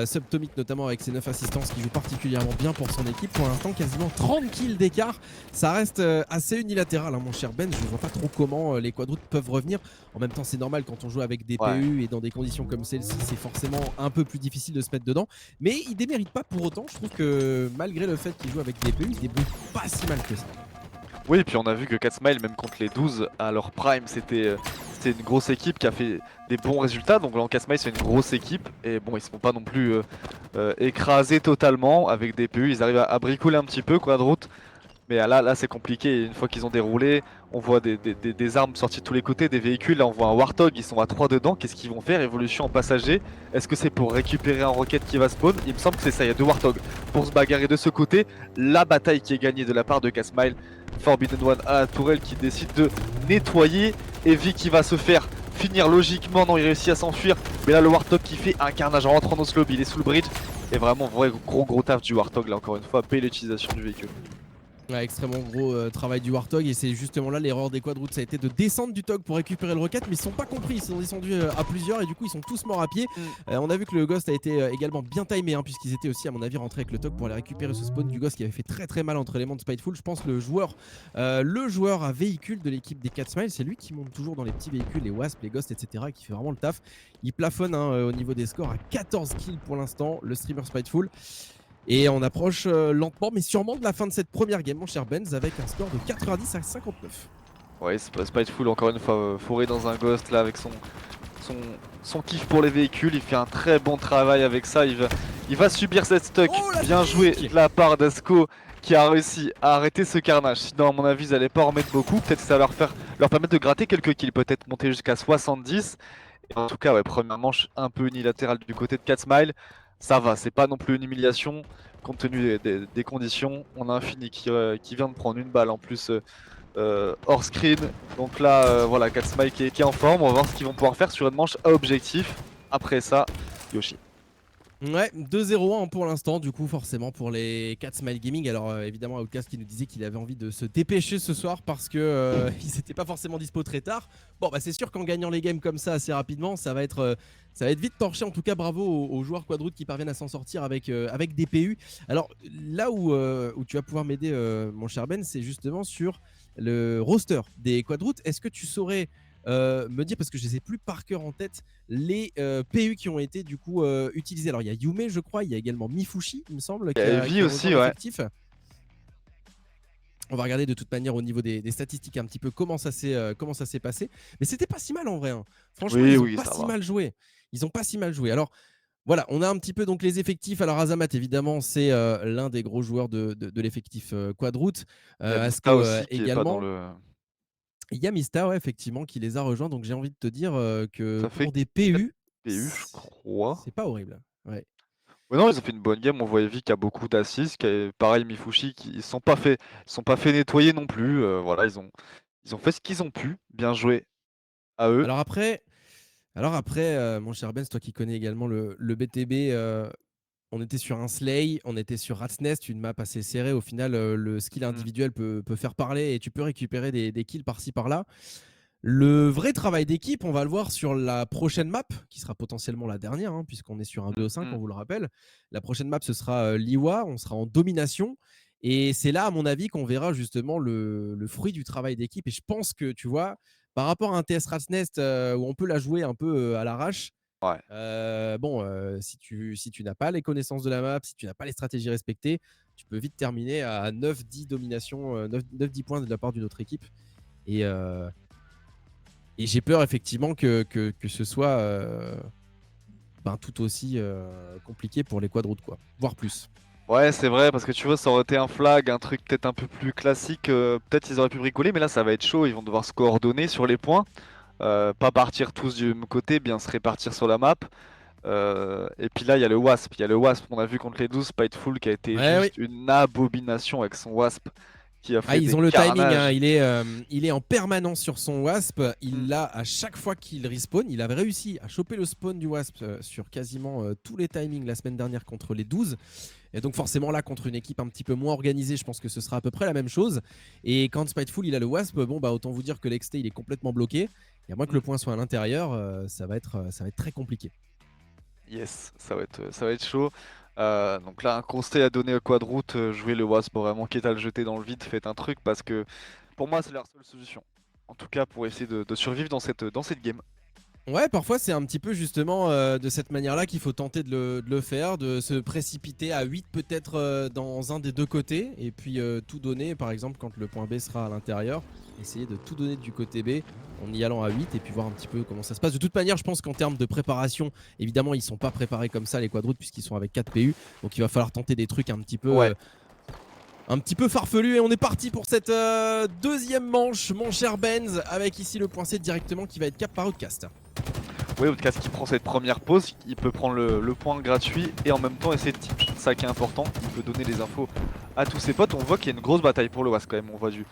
S1: Subtomic notamment avec ses 9 assistances qui joue particulièrement bien pour son équipe. Pour l'instant, quasiment 30 kills d'écart. Ça reste assez unilatéral, hein, mon cher Ben. Je ne vois pas trop comment les quadroutes peuvent revenir. En même temps, c'est normal quand on joue avec des PU et dans des conditions comme celle-ci, c'est forcément un peu plus difficile de se mettre dedans. Mais il démérite pas pour autant. Je trouve que malgré le fait qu'il joue avec des PU, il débrouille pas si mal que ça.
S2: Oui, et puis on a vu que Catsmile, même contre les 12 à leur prime, c'était une grosse équipe qui a fait des bons résultats. Donc là, en Catsmile, c'est une grosse équipe. Et bon, ils se font pas non plus écraser totalement avec des PU. Ils arrivent à bricoler un petit peu, Quadroot. Mais là c'est compliqué. Une fois qu'ils ont déroulé, on voit des armes sorties de tous les côtés, des véhicules. Là, on voit un Warthog, ils sont à 3 dedans. Qu'est-ce qu'ils vont faire? Évolution en passager. Est-ce que c'est pour récupérer un Rocket qui va spawn? Il me semble que c'est ça. Il y a 2 Warthogs pour se bagarrer de ce côté. La bataille qui est gagnée de la part de Casmail. Forbidden One à la tourelle qui décide de nettoyer. Evie qui va se faire finir logiquement. Non, il réussit à s'enfuir. Mais là, le Warthog qui fait un carnage en rentrant dans ce lobby. Il est sous le bridge. Et vraiment, vrai gros taf du Warthog. Là, encore une fois, belle utilisation du véhicule.
S1: Ouais, extrêmement gros travail du Warthog et c'est justement là l'erreur des Quadroutes, ça a été de descendre du Tog pour récupérer le Rocket mais ils sont pas compris, ils sont descendus à plusieurs et du coup ils sont tous morts à pied. On a vu que le Ghost a été également bien timé hein, puisqu'ils étaient aussi à mon avis rentrés avec le Tog pour aller récupérer ce spawn du Ghost qui avait fait très mal entre les mains de Spiteful. Je pense que le joueur à véhicule de l'équipe des Catsmile, c'est lui qui monte toujours dans les petits véhicules, les Wasp, les Ghosts etc, qui fait vraiment le taf. Il plafonne hein, au niveau des scores à 14 kills pour l'instant, le streamer Spiteful. Et on approche lentement mais sûrement de la fin de cette première game, mon cher Benz, avec un score de 90 à 59.
S2: Ouais, Spiteful encore une fois fourré dans un Ghost là avec son kiff pour les véhicules. Il fait un très bon travail avec ça. Il va subir cette stuck. Bien joué de la part d'Asco qui a réussi à arrêter ce carnage. Sinon, à mon avis, ils n'allaient pas en remettre beaucoup. Peut-être que ça va leur permettre de gratter quelques kills, peut-être monter jusqu'à 70. Et en tout cas, ouais, première manche un peu unilatérale du côté de Catsmile. Ça va, c'est pas non plus une humiliation compte tenu des conditions. On a Infini qui vient de prendre une balle en plus hors screen. Donc là, voilà, Katsmile qui est en forme. On va voir ce qu'ils vont pouvoir faire sur une manche à objectif. Après ça, Yoshi.
S1: Ouais, 2-0-1 pour l'instant, du coup, forcément pour les 4 Smile Gaming. Alors, évidemment, Outcast qui nous disait qu'il avait envie de se dépêcher ce soir parce que ils n'étaient pas forcément dispo très tard. Bon, bah, c'est sûr qu'en gagnant les games comme ça assez rapidement, ça va être vite torché. En tout cas, bravo aux joueurs Quadroot qui parviennent à s'en sortir avec des PU. Alors, là où tu vas pouvoir m'aider, mon cher Ben, c'est justement sur le roster des Quadroot. Est-ce que tu saurais me dire, parce que je les ai plus par cœur en tête, les PU qui ont été du coup utilisés. Alors il y a Yume, je crois, il y a également Mifushi, il me semble,
S2: Il y a
S1: qui
S2: Evie
S1: a rejoint
S2: aussi, ouais.
S1: l'effectif. On va regarder de toute manière au niveau des statistiques un petit peu comment ça s'est passé. Mais c'était pas si mal en vrai, hein. Franchement,
S2: Oui,
S1: ils ont
S2: oui,
S1: pas
S2: ça
S1: si
S2: va.
S1: mal joué. Ils ont pas si mal joué. Alors voilà, on a un petit peu donc les effectifs. Alors Azamat, évidemment, c'est l'un des gros joueurs de l'effectif Quadroot.
S2: Il y a Mista
S1: Asko
S2: aussi qui est pas dans
S1: également.
S2: le.
S1: Il y a Mista, ouais, effectivement, qui les a rejoints. Donc j'ai envie de te dire que
S2: Ça fait
S1: pour des
S2: 4
S1: PU,
S2: PU, je crois.
S1: c'est pas horrible. Ouais.
S2: Ouais, non, ils ont fait une bonne game. On voit Evie qui a beaucoup d'assists. Pareil, Mifushi, qui ils sont pas fait nettoyer non plus. Voilà, ils ont fait ce qu'ils ont pu. Bien joué à eux.
S1: Alors après, mon cher Ben, toi qui connais également le BTB, on était sur un Slay, on était sur Rat's Nest, une map assez serrée. Au final, le skill
S2: Mm.
S1: individuel peut faire parler et tu peux récupérer des kills par-ci par-là. Le vrai travail d'équipe, on va le voir sur la prochaine map, qui sera potentiellement la dernière, hein, puisqu'on est sur un 2-5, on
S2: Mm.
S1: vous le rappelle. La prochaine map, ce sera Liwa, on sera en domination. Et c'est là, à mon avis, qu'on verra justement le fruit du travail d'équipe. Et je pense que, tu vois, par rapport à un TS Rat's Nest où on peut la jouer un peu à l'arrache,
S2: Ouais.
S1: si tu n'as pas les connaissances de la map, si tu n'as pas les stratégies respectées, tu peux vite terminer à 9-10 dominations, 9-10 points de la part d'une autre équipe. Et, euh, et j'ai peur effectivement que ce soit tout aussi compliqué pour les quadroutes, quoi, voire plus.
S2: Ouais, c'est vrai, parce que tu vois, ça aurait été un flag, un truc peut-être un peu plus classique. Peut-être ils auraient pu bricoler, mais là, ça va être chaud. Ils vont devoir se coordonner sur les points. Pas partir tous du même côté, bien se répartir sur la map. Et puis là, il y a le Wasp. Il y a le Wasp qu'on a vu contre les 12, Spiteful, qui a été
S1: Ouais, oui.
S2: juste une abomination avec son Wasp, qui a
S1: Ah,
S2: fait
S1: ils
S2: des
S1: ont le timing, hein.
S2: carnages.
S1: Il est en permanence sur son Wasp.
S2: Mm.
S1: Il l'a à chaque fois qu'il respawn. Il avait réussi à choper le spawn du Wasp sur quasiment tous les timings la semaine dernière contre les 12. Et donc forcément là, contre une équipe un petit peu moins organisée, je pense que ce sera à peu près la même chose. Et quand Spiteful il a le Wasp, bon bah autant vous dire que l'XT il est complètement bloqué. Et à moins que le
S2: Mm.
S1: point soit à l'intérieur, ça va être très compliqué.
S2: Yes, ça va être chaud. Donc là, un conseil à donner à Quadroot, jouer le Wasp vraiment, quitte à le jeter dans le vide, faites un truc parce que pour moi, c'est la seule solution. En tout cas, pour essayer de survivre dans cette game.
S1: Ouais, parfois c'est un petit peu justement de cette manière-là qu'il faut tenter de le faire, de se précipiter à 8 peut-être dans un des deux côtés et puis tout donner, par exemple quand le point B sera à l'intérieur, essayer de tout donner du côté B en y allant à 8 et puis voir un petit peu comment ça se passe. De toute manière, je pense qu'en termes de préparation, évidemment, ils sont pas préparés comme ça les quadroutes puisqu'ils sont avec 4 PU, donc il va falloir tenter des trucs
S2: Ouais.
S1: un petit peu farfelu et on est parti pour cette deuxième manche, mon cher Benz, avec ici le point C directement qui va être cap par Outcast.
S2: Oui, Outcast qui prend cette première pause, il peut prendre le point gratuit et en même temps essayer de team. Ça qui est important, il peut donner les infos à tous ses potes. On voit qu'il y a une grosse bataille pour le Wasp quand même. On voit du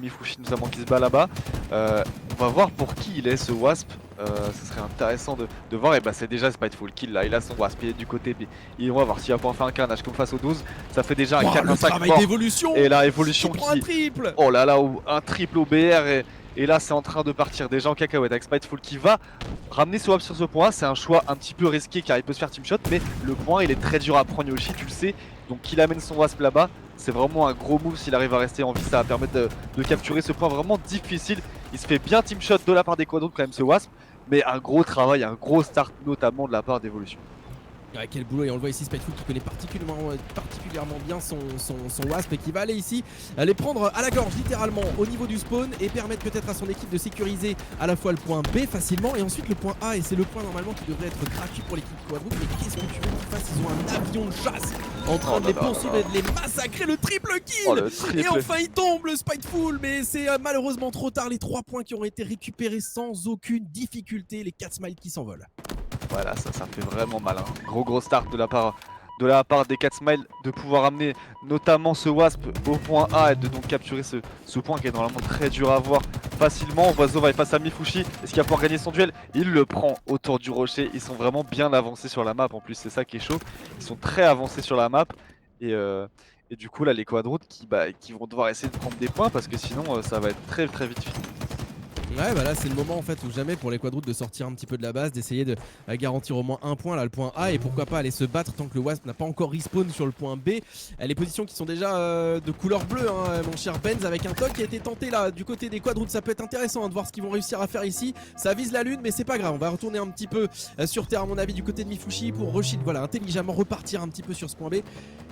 S2: Mifushi notamment qui se bat là-bas. On va voir pour qui il est ce Wasp. Ce serait intéressant de voir. Et bah c'est déjà Spiteful kill là, il a son Wasp, il est du côté B. Et on va voir s'il va pouvoir faire un carnage comme face aux 12. Ça fait déjà un
S1: Oh,
S2: 4
S1: le
S2: 5
S1: travail
S2: mort.
S1: d'évolution
S2: Et la
S1: qui
S2: évolution
S1: prend un triple.
S2: Oh là là, un triple OBR et là c'est en train de partir déjà en cacahuète avec Spiteful qui va ramener ce Wasp sur ce point. C'est un choix un petit peu risqué car il peut se faire teamshot, mais le point il est très dur à prendre Yoshi, tu le sais. Donc qu'il amène son Wasp là-bas, c'est vraiment un gros move. S'il arrive à rester en vie, ça va permettre de capturer ce point vraiment difficile. Il se fait bien teamshot de la part des quadros quand même ce Wasp, mais un gros travail, un gros start notamment de la part d'Evolution.
S1: Ouais, quel boulot, et on le voit ici, Spiteful qui connaît particulièrement bien son Wasp et qui va aller ici, les prendre à la gorge littéralement au niveau du spawn et permettre peut-être à son équipe de sécuriser à la fois le point B facilement et ensuite le point A, et c'est le point normalement qui devrait être gratuit pour l'équipe Quadroot. Mais qu'est-ce que tu veux qu'ils fassent? Ils ont un avion de chasse en train de les poursuivre et de les massacrer, le triple kill.
S2: Oh, le triple.
S1: Et enfin il tombe le Spiteful, mais c'est malheureusement trop tard. Les 3 points qui ont été récupérés sans aucune difficulté, les 4 smiles qui s'envolent.
S2: Voilà, ça fait vraiment mal. Hein. Gros start de la part de la part des 4 Smiles de pouvoir amener notamment ce Wasp au point A et de donc capturer ce point qui est normalement très dur à voir facilement. Oiseau va face à Mifushi, est-ce qu'il va pouvoir gagner son duel? Il le prend autour du rocher, ils sont vraiment bien avancés sur la map en plus, c'est ça qui est chaud. Ils sont très avancés sur la map et du coup là les quadroutes qui vont devoir essayer de prendre des points parce que sinon ça va être très très vite fini.
S1: Ouais, bah là c'est le moment en fait ou jamais pour les quadroutes de sortir un petit peu de la base, d'essayer de garantir au moins un point là, le point A, et pourquoi pas aller se battre tant que le Wasp n'a pas encore respawn sur le point B. Les positions qui sont déjà de couleur bleue, hein, mon cher Benz, avec un toc qui a été tenté là du côté des quadroutes. Ça peut être intéressant hein, de voir ce qu'ils vont réussir à faire ici. Ça vise la lune mais c'est pas grave, on va retourner un petit peu sur terre à mon avis du côté de Mifushi pour Rushield, voilà, intelligemment repartir un petit peu sur ce point B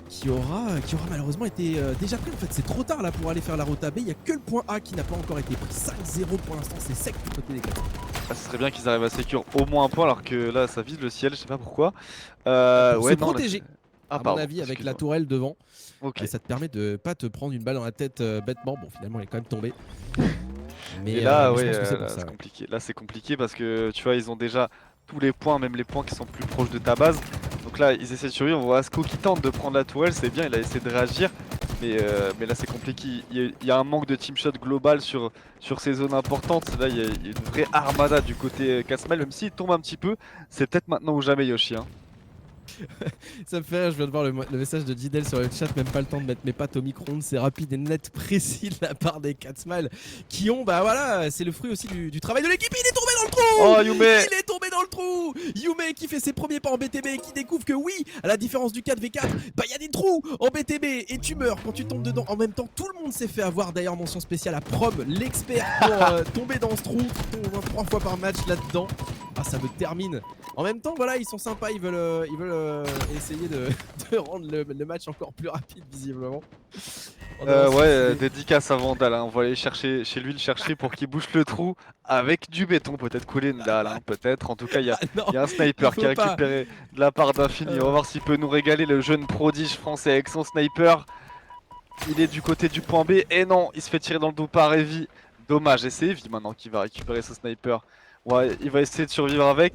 S1: qui aura malheureusement été déjà pris. En fait c'est trop tard là pour aller faire la route A B, il n'y a que le point A qui n'a pas encore été pris. 5-0 pour l'instant, c'est sec du côté des gars.
S2: Ah, ce serait bien qu'ils arrivent à sécure au moins un point alors que là ça vise le ciel, je sais pas pourquoi.
S1: Pour
S2: Ouais,
S1: se
S2: non,
S1: protéger,
S2: ah,
S1: à mon
S2: pardon,
S1: avis, avec la
S2: excuse-moi.
S1: tourelle devant.
S2: Ok.
S1: Ça te permet de pas te prendre une balle dans la tête bêtement. Bon, finalement, elle est quand même tombée. Mais,
S2: Et là,
S1: mais je
S2: ouais,
S1: pense que c'est
S2: là
S1: pour ça.
S2: c'est
S1: Ouais.
S2: compliqué. Là c'est compliqué parce que tu vois, ils ont déjà tous les points, même les points qui sont plus proches de ta base. Donc là, ils essaient de survivre. On voit Asko qui tente de prendre la tourelle, c'est bien, il a essayé de réagir. Mais là c'est compliqué. Il y a un manque de team shot global sur ces zones importantes. Là, il y a une vraie armada du côté Casmal, même s'il tombe un petit peu. C'est peut-être maintenant ou jamais, Yoshi. Hein.
S1: Ça me fait rire, je viens de voir le message de Didel sur le chat, même pas le temps de mettre mes pattes au micro-ondes, c'est rapide et net, précis de la part des 4 Smiles qui ont, bah voilà, c'est le fruit aussi du travail de l'équipe. Il est tombé dans le trou.
S2: Oh, Yume!
S1: Il est tombé dans le trou. Yume qui fait ses premiers pas en BTB et qui découvre que oui, à la différence du 4v4, bah il y a des trous en BTB et tu meurs quand tu tombes dedans. En même temps, tout le monde s'est fait avoir. D'ailleurs, mention spéciale à Prom, l'expert pour tomber dans ce trou, qui tombe au moins 3 fois par match là-dedans. Ah, ça me termine. En même temps, voilà, ils sont sympas, ils veulent essayer de rendre le match encore plus rapide, visiblement.
S2: Ouais, dédicace à Vandal, hein. On va aller chercher chez lui le chercher pour qu'il bouche le trou avec du béton, peut-être couler une dalle, hein, peut-être. En tout cas,
S1: Ah non,
S2: il y a un
S1: il
S2: sniper qui
S1: faut
S2: a
S1: pas.
S2: récupéré de la part d'Infini. On va voir s'il peut nous régaler, le jeune prodige français avec son sniper. Il est du côté du point B, et non, il se fait tirer dans le dos par Evie. Dommage, et c'est Evie maintenant qui va récupérer ce sniper. Ouais, il va essayer de survivre avec.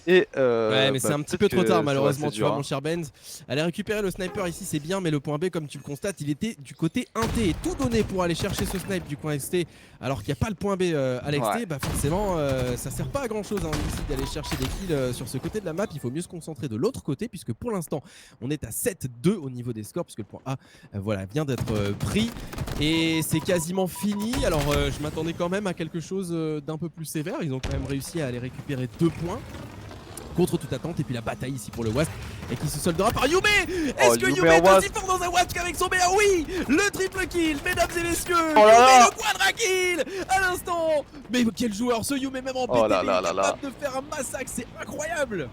S2: Et
S1: Ouais, mais c'est un petit peu trop tard malheureusement, tu vois, mon
S2: hein.
S1: cher Benz. Aller récupérer le sniper ici, c'est bien, mais le point B, comme tu le constates, il était du côté 1T. Et tout donné pour aller chercher ce snipe du coin XT, alors qu'il n'y a pas le point B à l'XT,
S2: Ouais.
S1: bah forcément, ça sert pas à grand chose hein, ici d'aller chercher des kills sur ce côté de la map. Il faut mieux se concentrer de l'autre côté, puisque pour l'instant, on est à 7-2 au niveau des scores, puisque le point A voilà, vient d'être pris. Et c'est quasiment fini. Alors, je m'attendais quand même à quelque chose d'un peu plus sévère. Ils ont quand même réussi à aller récupérer 2 points. Contre toute attente, et puis la bataille ici pour le Wasp et qui se soldera par Yume. Est-ce que Yume est aussi fort dans un Wasp qu'avec son BA? Oui, le triple kill, mesdames et messieurs.
S2: Oh là
S1: Yume
S2: là.
S1: le quadra kill à l'instant. Mais quel joueur ce Yume, même en BTB,
S2: Oh là là là là.
S1: capable de faire un massacre, c'est incroyable.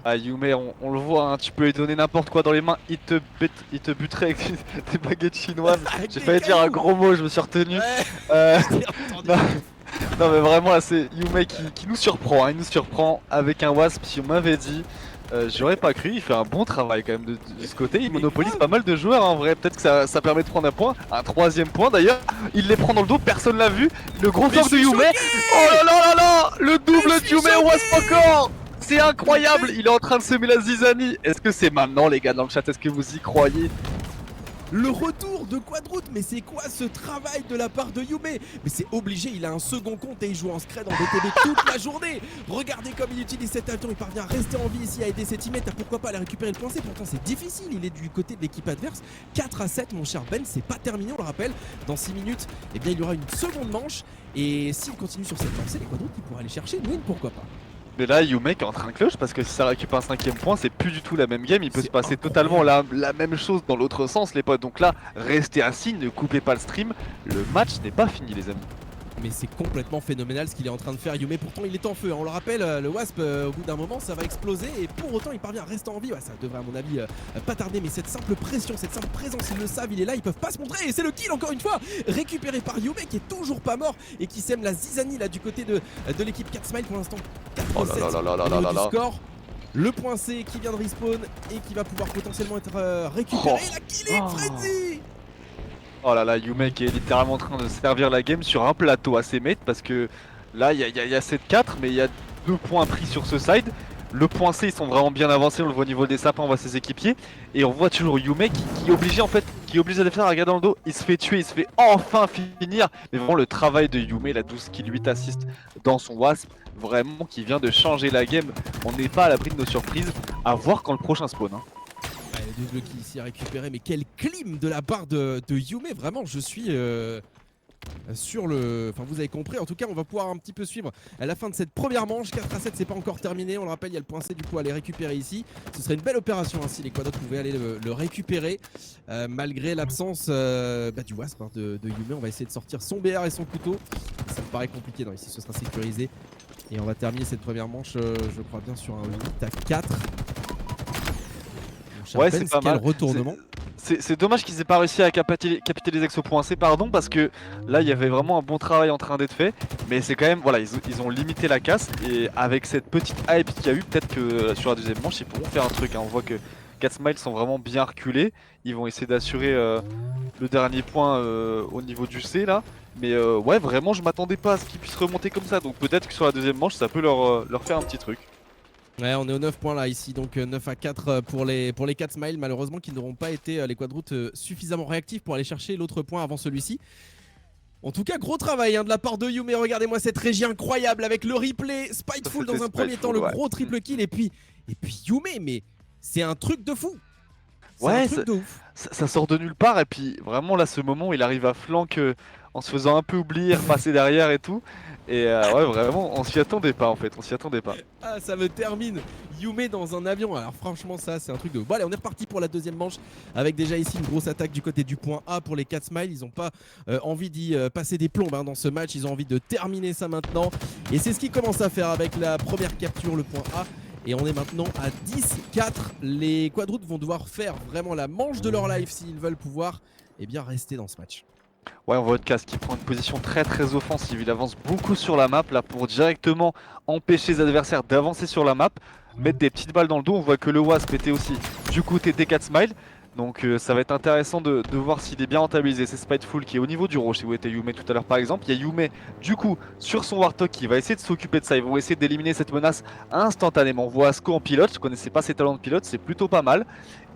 S2: Ah, Yume, on le voit, hein, tu peux lui donner n'importe quoi dans les mains, il te buterait avec des baguettes chinoises. J'ai failli dire un gros mot, je me suis retenu.
S1: Ouais.
S2: Non, non, mais vraiment là c'est Yume qui nous surprend, hein, il nous surprend avec un Wasp. Si on m'avait dit, j'aurais pas cru. Il fait un bon travail quand même de ce côté, il monopolise pas mal de joueurs en vrai. Peut-être que ça permet de prendre un point, un 3ème point d'ailleurs. Il les prend dans le dos, personne l'a vu. Le gros sort de Yume. Oh là là là là, le double de Yume Wasp encore. C'est incroyable, il est en train de semer la zizanie. Est-ce que c'est maintenant les gars dans le chat, est-ce que vous y croyez?
S1: Le retour de Quadroute, mais c'est quoi ce travail de la part de Yume? Mais c'est obligé, il a un second compte et il joue en scred en BTB toute la journée. Regardez comme il utilise cet avion, il parvient à rester en vie ici, à aider ses teammates. Pourquoi pas aller récupérer le point C? Pourtant c'est difficile, il est du côté de l'équipe adverse. 4-7 mon cher Ben, c'est pas terminé, on le rappelle. Dans 6 minutes, eh bien, il y aura une seconde manche. Et s'il continue sur cette lancée, les Quadroutes ils pourraient aller chercher une win, pourquoi pas.
S2: Mais là, Yume est en train de cloche parce que si ça récupère un 5ème point, c'est plus du tout la même game. Il peut se passer totalement la même chose dans l'autre sens, les potes. Donc là, restez assis, ne coupez pas le stream. Le match n'est pas fini, les amis.
S1: Mais c'est complètement phénoménal ce qu'il est en train de faire, Yume. Pourtant, il est en feu. On le rappelle, le Wasp, au bout d'un moment, ça va exploser. Et pour autant, il parvient à rester en vie. Ouais, ça devrait, à mon avis, pas tarder. Mais cette simple pression, cette simple présence, ils le savent, il est là. Ils peuvent pas se montrer. Et c'est le kill, encore une fois, récupéré par Yume, qui est toujours pas mort et qui sème la zizanie là du côté de l'équipe 4 Smile pour l'instant. 4-7 du score. Le point C qui vient de respawn et qui va pouvoir potentiellement être récupéré. La killing frenzy.
S2: Oh là là, Yume qui est littéralement en train de servir la game sur un plateau à ses mates parce que là il y a 7-4 mais il y a 2 points pris sur ce side. Le point C, ils sont vraiment bien avancés, on le voit au niveau des sapins, on voit ses équipiers. Et on voit toujours Yume qui est obligé en fait, qui oblige l'adversaire à regarder dans le dos. Il se fait tuer, il se fait enfin finir. Mais vraiment le travail de Yume, la 12 qui lui assiste dans son Wasp, vraiment qui vient de changer la game. On n'est pas à l'abri de nos surprises, à voir quand le prochain spawn. Hein.
S1: Ouais, le double kill ici à récupérer, mais quel clim de la part de Yume, vraiment je suis sur le... Enfin vous avez compris, en tout cas on va pouvoir un petit peu suivre à la fin de cette première manche. 4-7 c'est pas encore terminé, on le rappelle il y a le point C du coup à aller récupérer ici. Ce serait une belle opération hein, si les Quadots pouvaient aller le récupérer malgré l'absence du Wasp hein, de Yume. On va essayer de sortir son BR et son couteau, ça me paraît compliqué, non ici ce sera sécurisé. Et on va terminer cette première manche je crois bien sur un 8-4.
S2: Ouais c'est pas
S1: quel
S2: mal.
S1: Retournement.
S2: C'est dommage qu'ils aient pas réussi à capitaliser avec ce point C, pardon, parce que là il y avait vraiment un bon travail en train d'être fait. Mais c'est quand même, voilà, ils ont limité la casse. Et avec cette petite hype qu'il y a eu, peut-être que sur la deuxième manche ils pourront faire un truc. Hein. On voit que 4 Smiles sont vraiment bien reculés. Ils vont essayer d'assurer le dernier point au niveau du C là. Mais ouais, vraiment je m'attendais pas à ce qu'ils puissent remonter comme ça. Donc peut-être que sur la deuxième manche ça peut leur faire un petit truc.
S1: Ouais, on est aux 9 points là ici, donc 9-4 pour les 4 Smiles, malheureusement qui n'auront pas été les quadroutes suffisamment réactifs pour aller chercher l'autre point avant celui-ci. En tout cas, gros travail hein, de la part de Yume, regardez-moi cette régie incroyable avec le replay, Spiteful dans un premier temps, le gros triple kill et puis Yume, mais c'est un truc de fou.
S2: Ouais,
S1: un truc de ouf.
S2: Ça sort de nulle part et puis vraiment là ce moment il arrive à flank en se faisant un peu oublier, repasser derrière et tout. Et ouais vraiment on s'y attendait pas en fait, on s'y attendait pas.
S1: Ah ça me termine, Yume dans un avion, alors franchement ça c'est un truc de ouf. Bon allez on est reparti pour la deuxième manche avec déjà ici une grosse attaque du côté du point A pour les 4 Smiles. Ils n'ont pas envie d'y passer des plombes hein, dans ce match, ils ont envie de terminer ça maintenant. Et c'est ce qu'ils commencent à faire avec la première capture, le point A. Et on est maintenant à 10-4. Les quadroutes vont devoir faire vraiment la manche de leur life s'ils veulent pouvoir bien rester dans ce match.
S2: Ouais on voit Outcast qui prend une position très offensive, il avance beaucoup sur la map là pour directement empêcher les adversaires d'avancer sur la map, mettre des petites balles dans le dos. On voit que le Wasp était aussi du côté des 4 Smiles. Donc ça va être intéressant de voir s'il est bien rentabilisé. C'est Spiteful qui est au niveau du roche, où était Yume tout à l'heure par exemple. Il y a Yume du coup sur son Warthog qui va essayer de s'occuper de ça. Ils vont essayer d'éliminer cette menace instantanément. On voit Asko en pilote, je connaissais pas ses talents de pilote, c'est plutôt pas mal.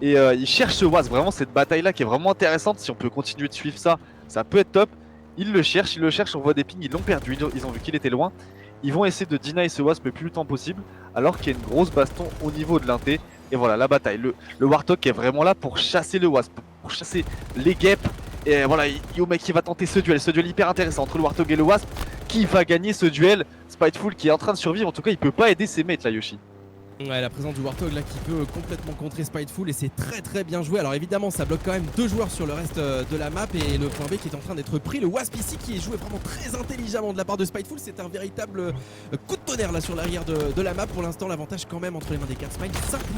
S2: Et il cherche ce Wasp, vraiment cette bataille là qui est vraiment intéressante. Si on peut continuer de suivre ça, ça peut être top. Il le cherche, on voit des pings, ils l'ont perdu, ils ont vu qu'il était loin. Ils vont essayer de deny ce Wasp le plus longtemps possible, alors qu'il y a une grosse baston au niveau de l'inté. Et voilà la bataille, le Warthog qui est vraiment là pour chasser le Wasp, pour chasser les guêpes. Et voilà, Yume qui va tenter ce duel hyper intéressant entre le Warthog et le Wasp. Qui va gagner ce duel? Spiteful qui est en train de survivre, en tout cas il peut pas aider ses mates là Yoshi.
S1: Ouais, la présence du Warthog là qui peut complètement contrer Spiteful et c'est très bien joué. Alors évidemment ça bloque quand même 2 joueurs sur le reste de la map et le point B qui est en train d'être pris. Le Wasp ici qui est joué vraiment très intelligemment de la part de Spiteful. C'est un véritable coup de tonnerre là sur l'arrière de la map. Pour l'instant l'avantage quand même entre les mains des 4 Smiles. 4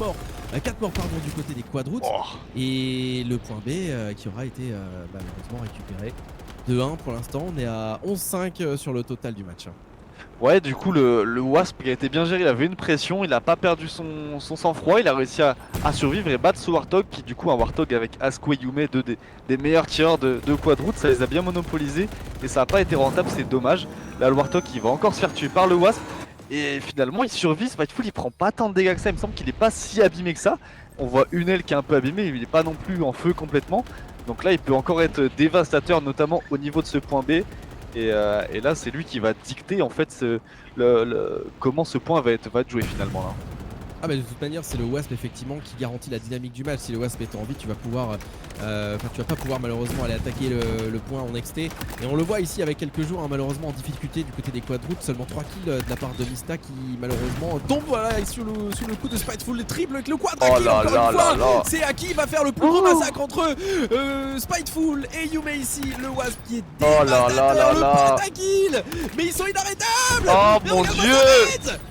S1: morts pardon du côté des quadroutes. Et le point B qui aura été malheureusement récupéré. 2-1 pour l'instant, on est à 11-5 sur le total du match.
S2: Ouais, du coup, le Wasp il a été bien géré, il avait une pression, il a pas perdu son sang-froid, il a réussi à survivre et battre ce Warthog qui, du coup, un Warthog avec Asko et Yume, deux des meilleurs tireurs de quadroute, ça les a bien monopolisés et ça a pas été rentable, c'est dommage. Là, le Warthog il va encore se faire tuer par le Wasp et finalement il survit. Spiteful il prend pas tant de dégâts que ça, il me semble qu'il est pas si abîmé que ça. On voit une aile qui est un peu abîmée, mais il est pas non plus en feu complètement. Donc là, il peut encore être dévastateur, notamment au niveau de ce point B. Et là c'est lui qui va dicter en fait comment ce point va être joué finalement là.
S1: Ah bah de toute manière c'est le Wasp effectivement qui garantit la dynamique du match. Si le Wasp est en vie tu vas pouvoir tu vas pas pouvoir malheureusement aller attaquer le point en XT. Et on le voit ici avec quelques joueurs malheureusement en difficulté du côté des quadroutes. Seulement 3 kills de la part de Mista qui malheureusement tombe voilà sous le coup de Spiteful. Le triple avec le quadra kill encore une fois. C'est à qui va faire le plus gros massacre entre Spiteful et Yume ici. Le Wasp qui est dévastateur, le pentakill. Mais ils sont inarrêtables.
S2: Oh mon dieu.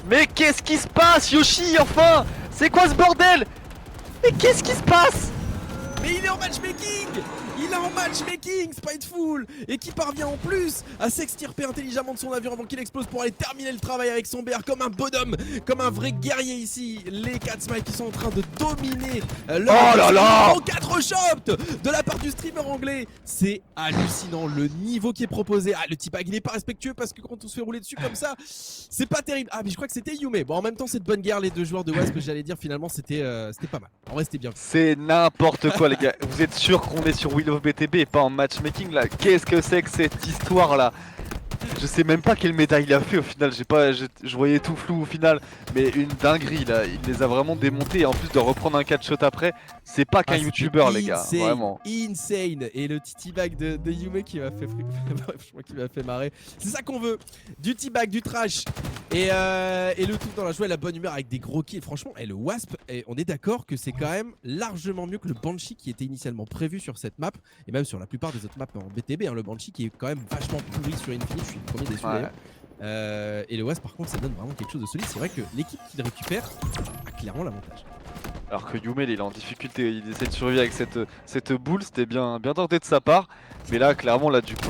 S2: Mais qu'est-ce qui se passe Yoshi enfin? C'est quoi ce bordel? Mais qu'est-ce qui se passe?
S1: Mais il est en matchmaking. Il est en matchmaking, Spiteful, et qui parvient en plus à s'extirper intelligemment de son avion avant qu'il explose pour aller terminer le travail avec son BR comme un bonhomme, comme un vrai guerrier ici. Les Catsmile qui sont en train de dominer leur
S2: Oh là là
S1: en 4 shots de la part du streamer anglais. C'est hallucinant le niveau qui est proposé. Ah, le T-Bag il est pas respectueux parce que quand on se fait rouler dessus comme ça, c'est pas terrible. Ah, mais je crois que c'était Yume. Bon, en même temps, c'est de bonne guerre les deux joueurs de Wasp, j'allais dire finalement c'était pas mal. En vrai, c'était bien.
S2: C'est n'importe quoi les gars. Vous êtes sûr qu'on est sur Wheel of BTB et pas en matchmaking là? Qu'est-ce que c'est que cette histoire là? Je sais même pas quelle médaille il a fait au final, je voyais tout flou au final, mais une dinguerie là, il les a vraiment démontés et en plus de reprendre un catch shot après, c'est pas qu'un youtubeur les gars, vraiment.
S1: Insane. Et le T-Bag de Yume qui m'a fait qui m'a fait marrer. C'est ça qu'on veut, du T-Bag, du trash et le tout dans la joie et la bonne humeur avec des gros kills. Franchement, et le Wasp, on est d'accord que c'est quand même largement mieux que le Banshee qui était initialement prévu sur cette map et même sur la plupart des autres maps en BTB, hein, le Banshee qui est quand même vachement pourri sur Infinite, je suis le premier déçu d'ailleurs. Et le Wasp par contre ça donne vraiment quelque chose de solide. C'est vrai que l'équipe qui le récupère a clairement l'avantage.
S2: Alors que Yume il est en difficulté, il essaie de survivre avec cette boule, c'était bien tenté de sa part. Mais là clairement là du coup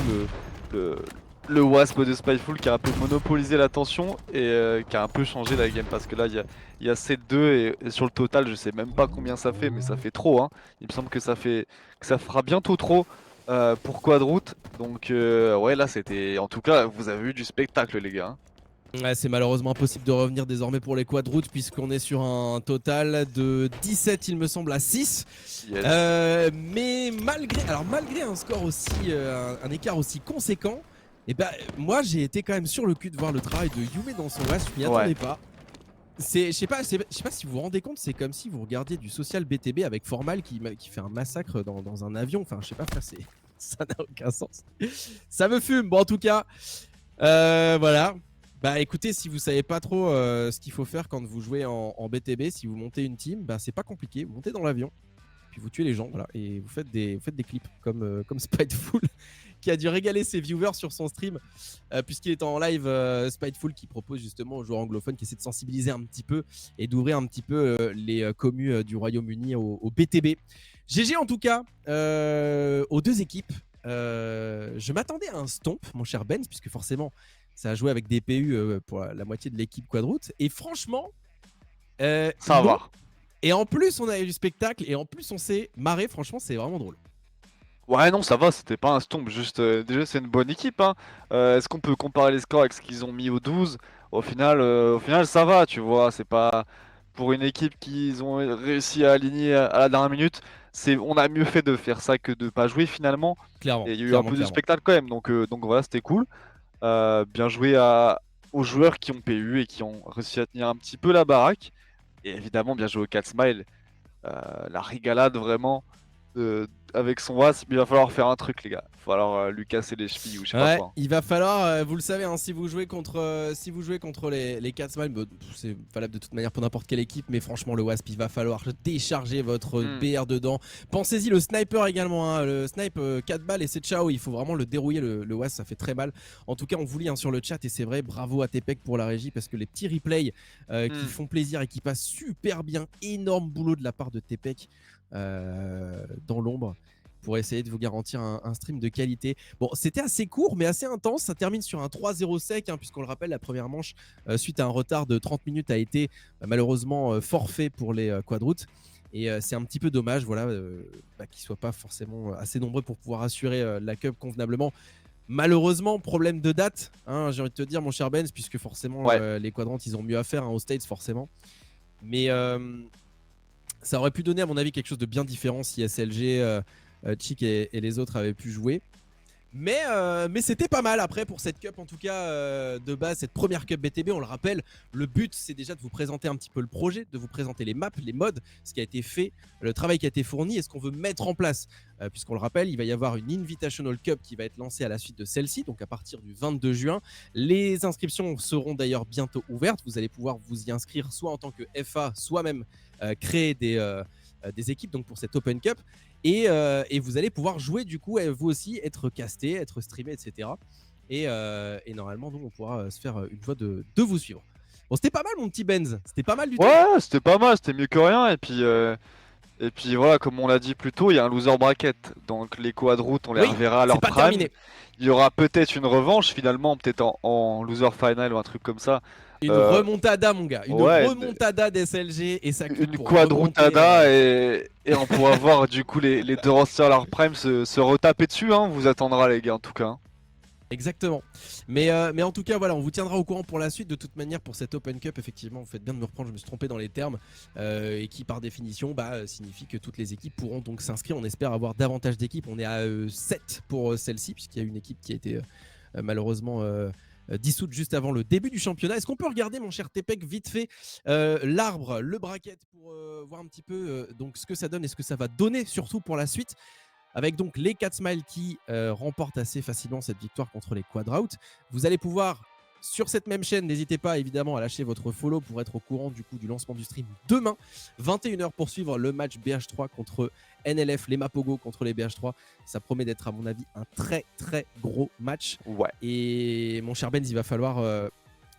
S2: le Wasp de Spiteful qui a un peu monopolisé l'attention et qui a un peu changé la game. Parce que là il y a 7-2 et sur le total je sais même pas combien ça fait, mais ça fait trop hein. Il me semble que ça fera bientôt trop pour Quadroot. Donc ouais là c'était, en tout cas vous avez eu du spectacle les gars hein.
S1: Ouais, c'est malheureusement impossible de revenir désormais pour les Quadroot puisqu'on est sur un total de 17 il me semble à 6.
S2: Yes.
S1: Mais malgré un score aussi, un écart aussi conséquent, et moi j'ai été quand même sur le cul de voir le travail de Yume dans son Wasp, je m'y attendais pas. Je sais pas si vous vous rendez compte, c'est comme si vous regardiez du social BTB avec Formal qui fait un massacre dans un avion, enfin je sais pas frère, ça n'a aucun sens. Ça me fume, bon en tout cas, voilà. Bah écoutez, si vous savez pas trop ce qu'il faut faire quand vous jouez en BTB, si vous montez une team, bah c'est pas compliqué, vous montez dans l'avion, puis vous tuez les gens, voilà, et vous faites des clips comme Spiteful qui a dû régaler ses viewers sur son stream puisqu'il est en live. Spiteful qui propose justement aux joueurs anglophones qui essaient de sensibiliser un petit peu et d'ouvrir un petit peu les commus du Royaume-Uni au BTB. GG en tout cas aux deux équipes. Je m'attendais à un stomp mon cher Benz puisque forcément ça a joué avec des PU pour la moitié de l'équipe Quadroot et franchement
S2: Ça va.
S1: Et en plus on a eu du spectacle et en plus on s'est marré, franchement c'est vraiment drôle.
S2: Ouais non ça va, c'était pas un stomp, juste déjà c'est une bonne équipe hein. Est-ce qu'on peut comparer les scores avec ce qu'ils ont mis au 12? Au final ça va tu vois, c'est pas pour une équipe qu'ils ont réussi à aligner à la dernière minute, on a mieux fait de faire ça que de pas jouer finalement.
S1: Clairement,
S2: Et il y a eu un peu de spectacle quand même, donc voilà c'était cool. Bien joué aux joueurs qui ont PU et qui ont réussi à tenir un petit peu la baraque. Et évidemment bien joué au Catsmile, la régalade vraiment avec son Wasp. Il va falloir faire un truc les gars, il va falloir lui casser les chevilles ou je sais pas quoi.
S1: Il va falloir, vous le savez hein, si vous jouez contre les Catsmile, c'est valable de toute manière pour n'importe quelle équipe, mais franchement le Wasp il va falloir décharger votre BR dedans. Pensez-y, le sniper également hein, le snipe 4 balles et c'est ciao, il faut vraiment le dérouiller le Wasp, ça fait très mal. En tout cas on vous lit hein, sur le chat et c'est vrai, bravo à Tepec pour la régie parce que les petits replays qui font plaisir et qui passent super bien, énorme boulot de la part de Tepec dans l'ombre pour essayer de vous garantir un stream de qualité. Bon, c'était assez court mais assez intense, ça termine sur un 3-0 sec hein, puisqu'on le rappelle, la première manche suite à un retard de 30 minutes a été malheureusement forfait pour les Quadroot. Et c'est un petit peu dommage voilà, qu'ils soient pas forcément assez nombreux pour pouvoir assurer la cup convenablement. Malheureusement, problème de date, hein, j'ai envie de te dire mon cher Benz, puisque forcément les Quadrants ils ont mieux à faire hein, aux States forcément. Mais ça aurait pu donner à mon avis quelque chose de bien différent si SLG, Chic et les autres avaient pu jouer. Mais c'était pas mal après pour cette cup en tout cas de base, cette première cup BTB. On le rappelle, le but c'est déjà de vous présenter un petit peu le projet, de vous présenter les maps, les mods, ce qui a été fait, le travail qui a été fourni et ce qu'on veut mettre en place. Puisqu'on le rappelle, il va y avoir une Invitational Cup qui va être lancée à la suite de celle-ci, donc à partir du 22 juin. Les inscriptions seront d'ailleurs bientôt ouvertes. Vous allez pouvoir vous y inscrire soit en tant que FA, soit même créer des équipes donc pour cette Open Cup. Et vous allez pouvoir jouer du coup, vous aussi, être casté, être streamé, etc. Et normalement, donc, on pourra se faire une joie de vous suivre. Bon, c'était pas mal, mon petit Benz. C'était pas mal du tout.
S2: Ouais, c'était pas mal, c'était mieux que rien. Et puis Et puis voilà, comme on l'a dit plus tôt, il y a un loser bracket. Donc les quadroutes, on les
S1: Oui,
S2: reverra à
S1: c'est
S2: leur
S1: pas
S2: prime.
S1: terminé.
S2: Il y aura peut-être une revanche finalement, peut-être en loser final ou un truc comme ça.
S1: Une
S2: Euh,
S1: remontada, mon gars. Une
S2: ouais,
S1: remontada d'SLG et ça clique
S2: une
S1: pour remonter.
S2: quadroutada et on pourra voir du coup les deux rosters à leur prime se retaper dessus. Hein. On vous attendra les gars en tout cas. Hein.
S1: Exactement. Mais en tout cas, voilà, on vous tiendra au courant pour la suite. De toute manière, pour cette Open Cup, effectivement, vous faites bien de me reprendre, je me suis trompé dans les termes. Et qui, par définition, signifie que toutes les équipes pourront donc s'inscrire. On espère avoir davantage d'équipes. On est à 7 pour celle-ci, puisqu'il y a une équipe qui a été malheureusement dissoute juste avant le début du championnat. Est-ce qu'on peut regarder, mon cher Tepec, vite fait, l'arbre, le bracket, pour voir un petit peu donc ce que ça donne et ce que ça va donner, surtout pour la suite, avec donc les 4 Smiles qui remportent assez facilement cette victoire contre les Quadroutes. Vous allez pouvoir, sur cette même chaîne, n'hésitez pas évidemment à lâcher votre follow pour être au courant du coup du lancement du stream demain, 21h, pour suivre le match BH3 contre NLF, les Mapogo contre les BH3. Ça promet d'être, à mon avis, un très très gros match.
S2: Ouais.
S1: Et mon cher Benz, il va falloir...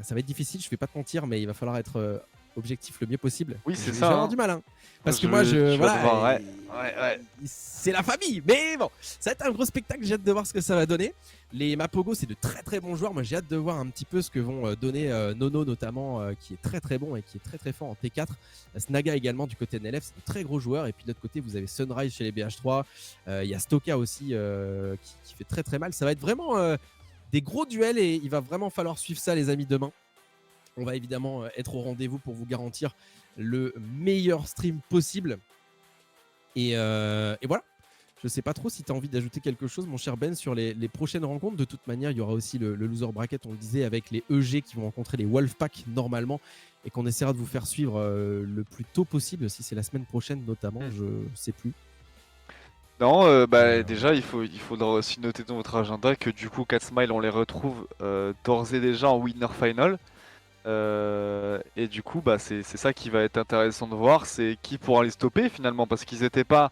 S1: ça va être difficile, je vais pas te mentir, mais il va falloir être objectif le mieux possible.
S2: Oui, c'est
S1: Je
S2: ça.
S1: vais avoir
S2: hein.
S1: du mal, hein. Parce que moi,
S2: Tu vas
S1: voilà,
S2: devoir, ouais.
S1: c'est la famille. Mais bon, ça va être un gros spectacle. J'ai hâte de voir ce que ça va donner. Les Mapogo, c'est de très très bons joueurs. Moi, j'ai hâte de voir un petit peu ce que vont donner Nono, notamment, qui est très très bon et qui est très très fort en T4. Snaga également du côté NLF, c'est de très gros joueurs. Et puis de l'autre côté, vous avez Sunrise chez les BH3. Il y a Stoka aussi qui fait très très mal. Ça va être vraiment des gros duels et il va vraiment falloir suivre ça, les amis, demain. On va évidemment être au rendez-vous pour vous garantir le meilleur stream possible. Et voilà. Je sais pas trop si tu as envie d'ajouter quelque chose, mon cher Ben, sur les prochaines rencontres. De toute manière, il y aura aussi le loser bracket, on le disait, avec les EG qui vont rencontrer les Wolfpack normalement et qu'on essaiera de vous faire suivre le plus tôt possible. Si c'est la semaine prochaine notamment, je sais plus.
S2: Non, déjà, il faudra aussi noter dans votre agenda que du coup, 4 Smile, on les retrouve d'ores et déjà en winner final. Et du coup, c'est ça qui va être intéressant de voir, c'est qui pourra les stopper finalement, parce qu'ils n'étaient pas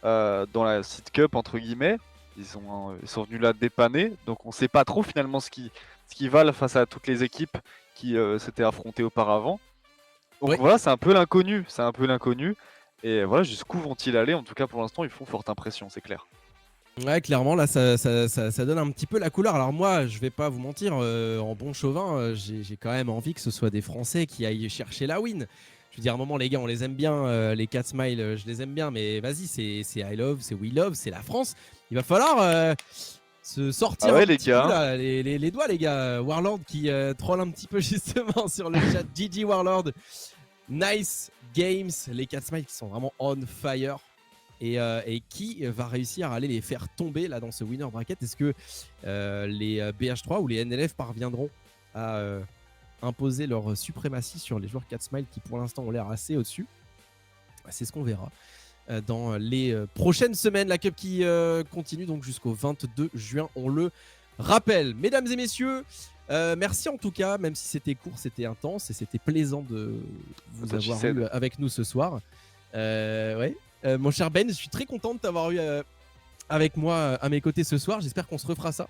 S2: dans la Seed Cup entre guillemets, ils sont venus là dépanner, donc on sait pas trop finalement ce qui valent face à toutes les équipes qui s'étaient affrontées auparavant. Donc
S1: Ouais.
S2: voilà, c'est un peu l'inconnu, et voilà, jusqu'où vont-ils aller? En tout cas, pour l'instant, ils font forte impression, c'est clair.
S1: Ouais, clairement, là, ça donne un petit peu la couleur. Alors moi, je vais pas vous mentir, en bon chauvin, j'ai quand même envie que ce soit des Français qui aillent chercher la win. Je veux dire, à un moment, les gars, on les aime bien, les 4 Smiles, je les aime bien, mais vas-y, c'est I Love, c'est We Love, c'est la France. Il va falloir se sortir
S2: Ah ouais,
S1: un
S2: les
S1: petit
S2: gars.
S1: peu là, les doigts, les gars. Warlord qui troll un petit peu justement sur le chat. GG Warlord, nice games, les 4 Smiles qui sont vraiment on fire. Et qui va réussir à aller les faire tomber là dans ce winner bracket? Est-ce que les BH3 ou les NLF parviendront à imposer leur suprématie sur les joueurs 4 Smile qui pour l'instant ont l'air assez au-dessus? C'est ce qu'on verra dans les prochaines semaines. La Cup qui continue donc jusqu'au 22 juin, on le rappelle. Mesdames et messieurs, merci en tout cas, même si c'était court, c'était intense et c'était plaisant de vous avoir eu avec nous ce soir. Ouais. Mon cher Ben, je suis très content de t'avoir eu avec moi à mes côtés ce soir. J'espère qu'on se refera ça.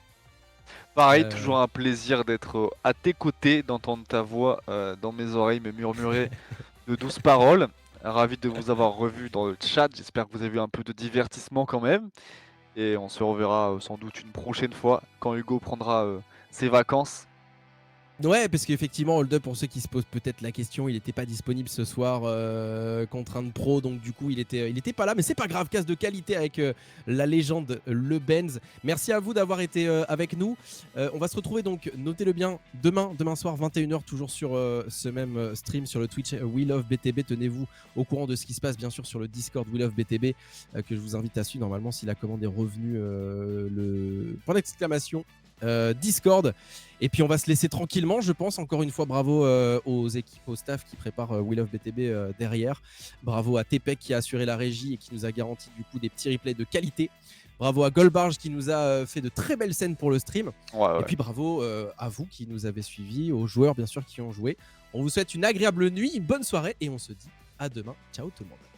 S2: Pareil, toujours un plaisir d'être à tes côtés, d'entendre ta voix dans mes oreilles me murmurer de douces paroles. Ravi de vous avoir revu dans le chat. J'espère que vous avez eu un peu de divertissement quand même. Et on se reverra sans doute une prochaine fois quand Hugo prendra ses vacances.
S1: Ouais, parce qu'effectivement, Hold Up, pour ceux qui se posent peut-être la question, il n'était pas disponible ce soir contre un de pro, donc du coup, il était pas là. Mais c'est pas grave, casse de qualité avec la légende, le Benz. Merci à vous d'avoir été avec nous. On va se retrouver donc, notez-le bien, demain soir, 21h, toujours sur ce même stream sur le Twitch We Love BTB. Tenez-vous au courant de ce qui se passe, bien sûr, sur le Discord We Love BTB, que je vous invite à suivre. Normalement, si la commande est revenue, le point d'exclamation. Discord, et puis on va se laisser tranquillement, je pense. Encore une fois, bravo aux équipes, au staff qui prépare We Love BTB derrière. Bravo à Tepec qui a assuré la régie et qui nous a garanti du coup des petits replays de qualité. Bravo à Goldbarge qui nous a fait de très belles scènes pour le stream.
S2: Ouais.
S1: Et puis bravo à vous qui nous avez suivis, aux joueurs bien sûr qui ont joué. On vous souhaite une agréable nuit, une bonne soirée et on se dit à demain. Ciao tout le monde.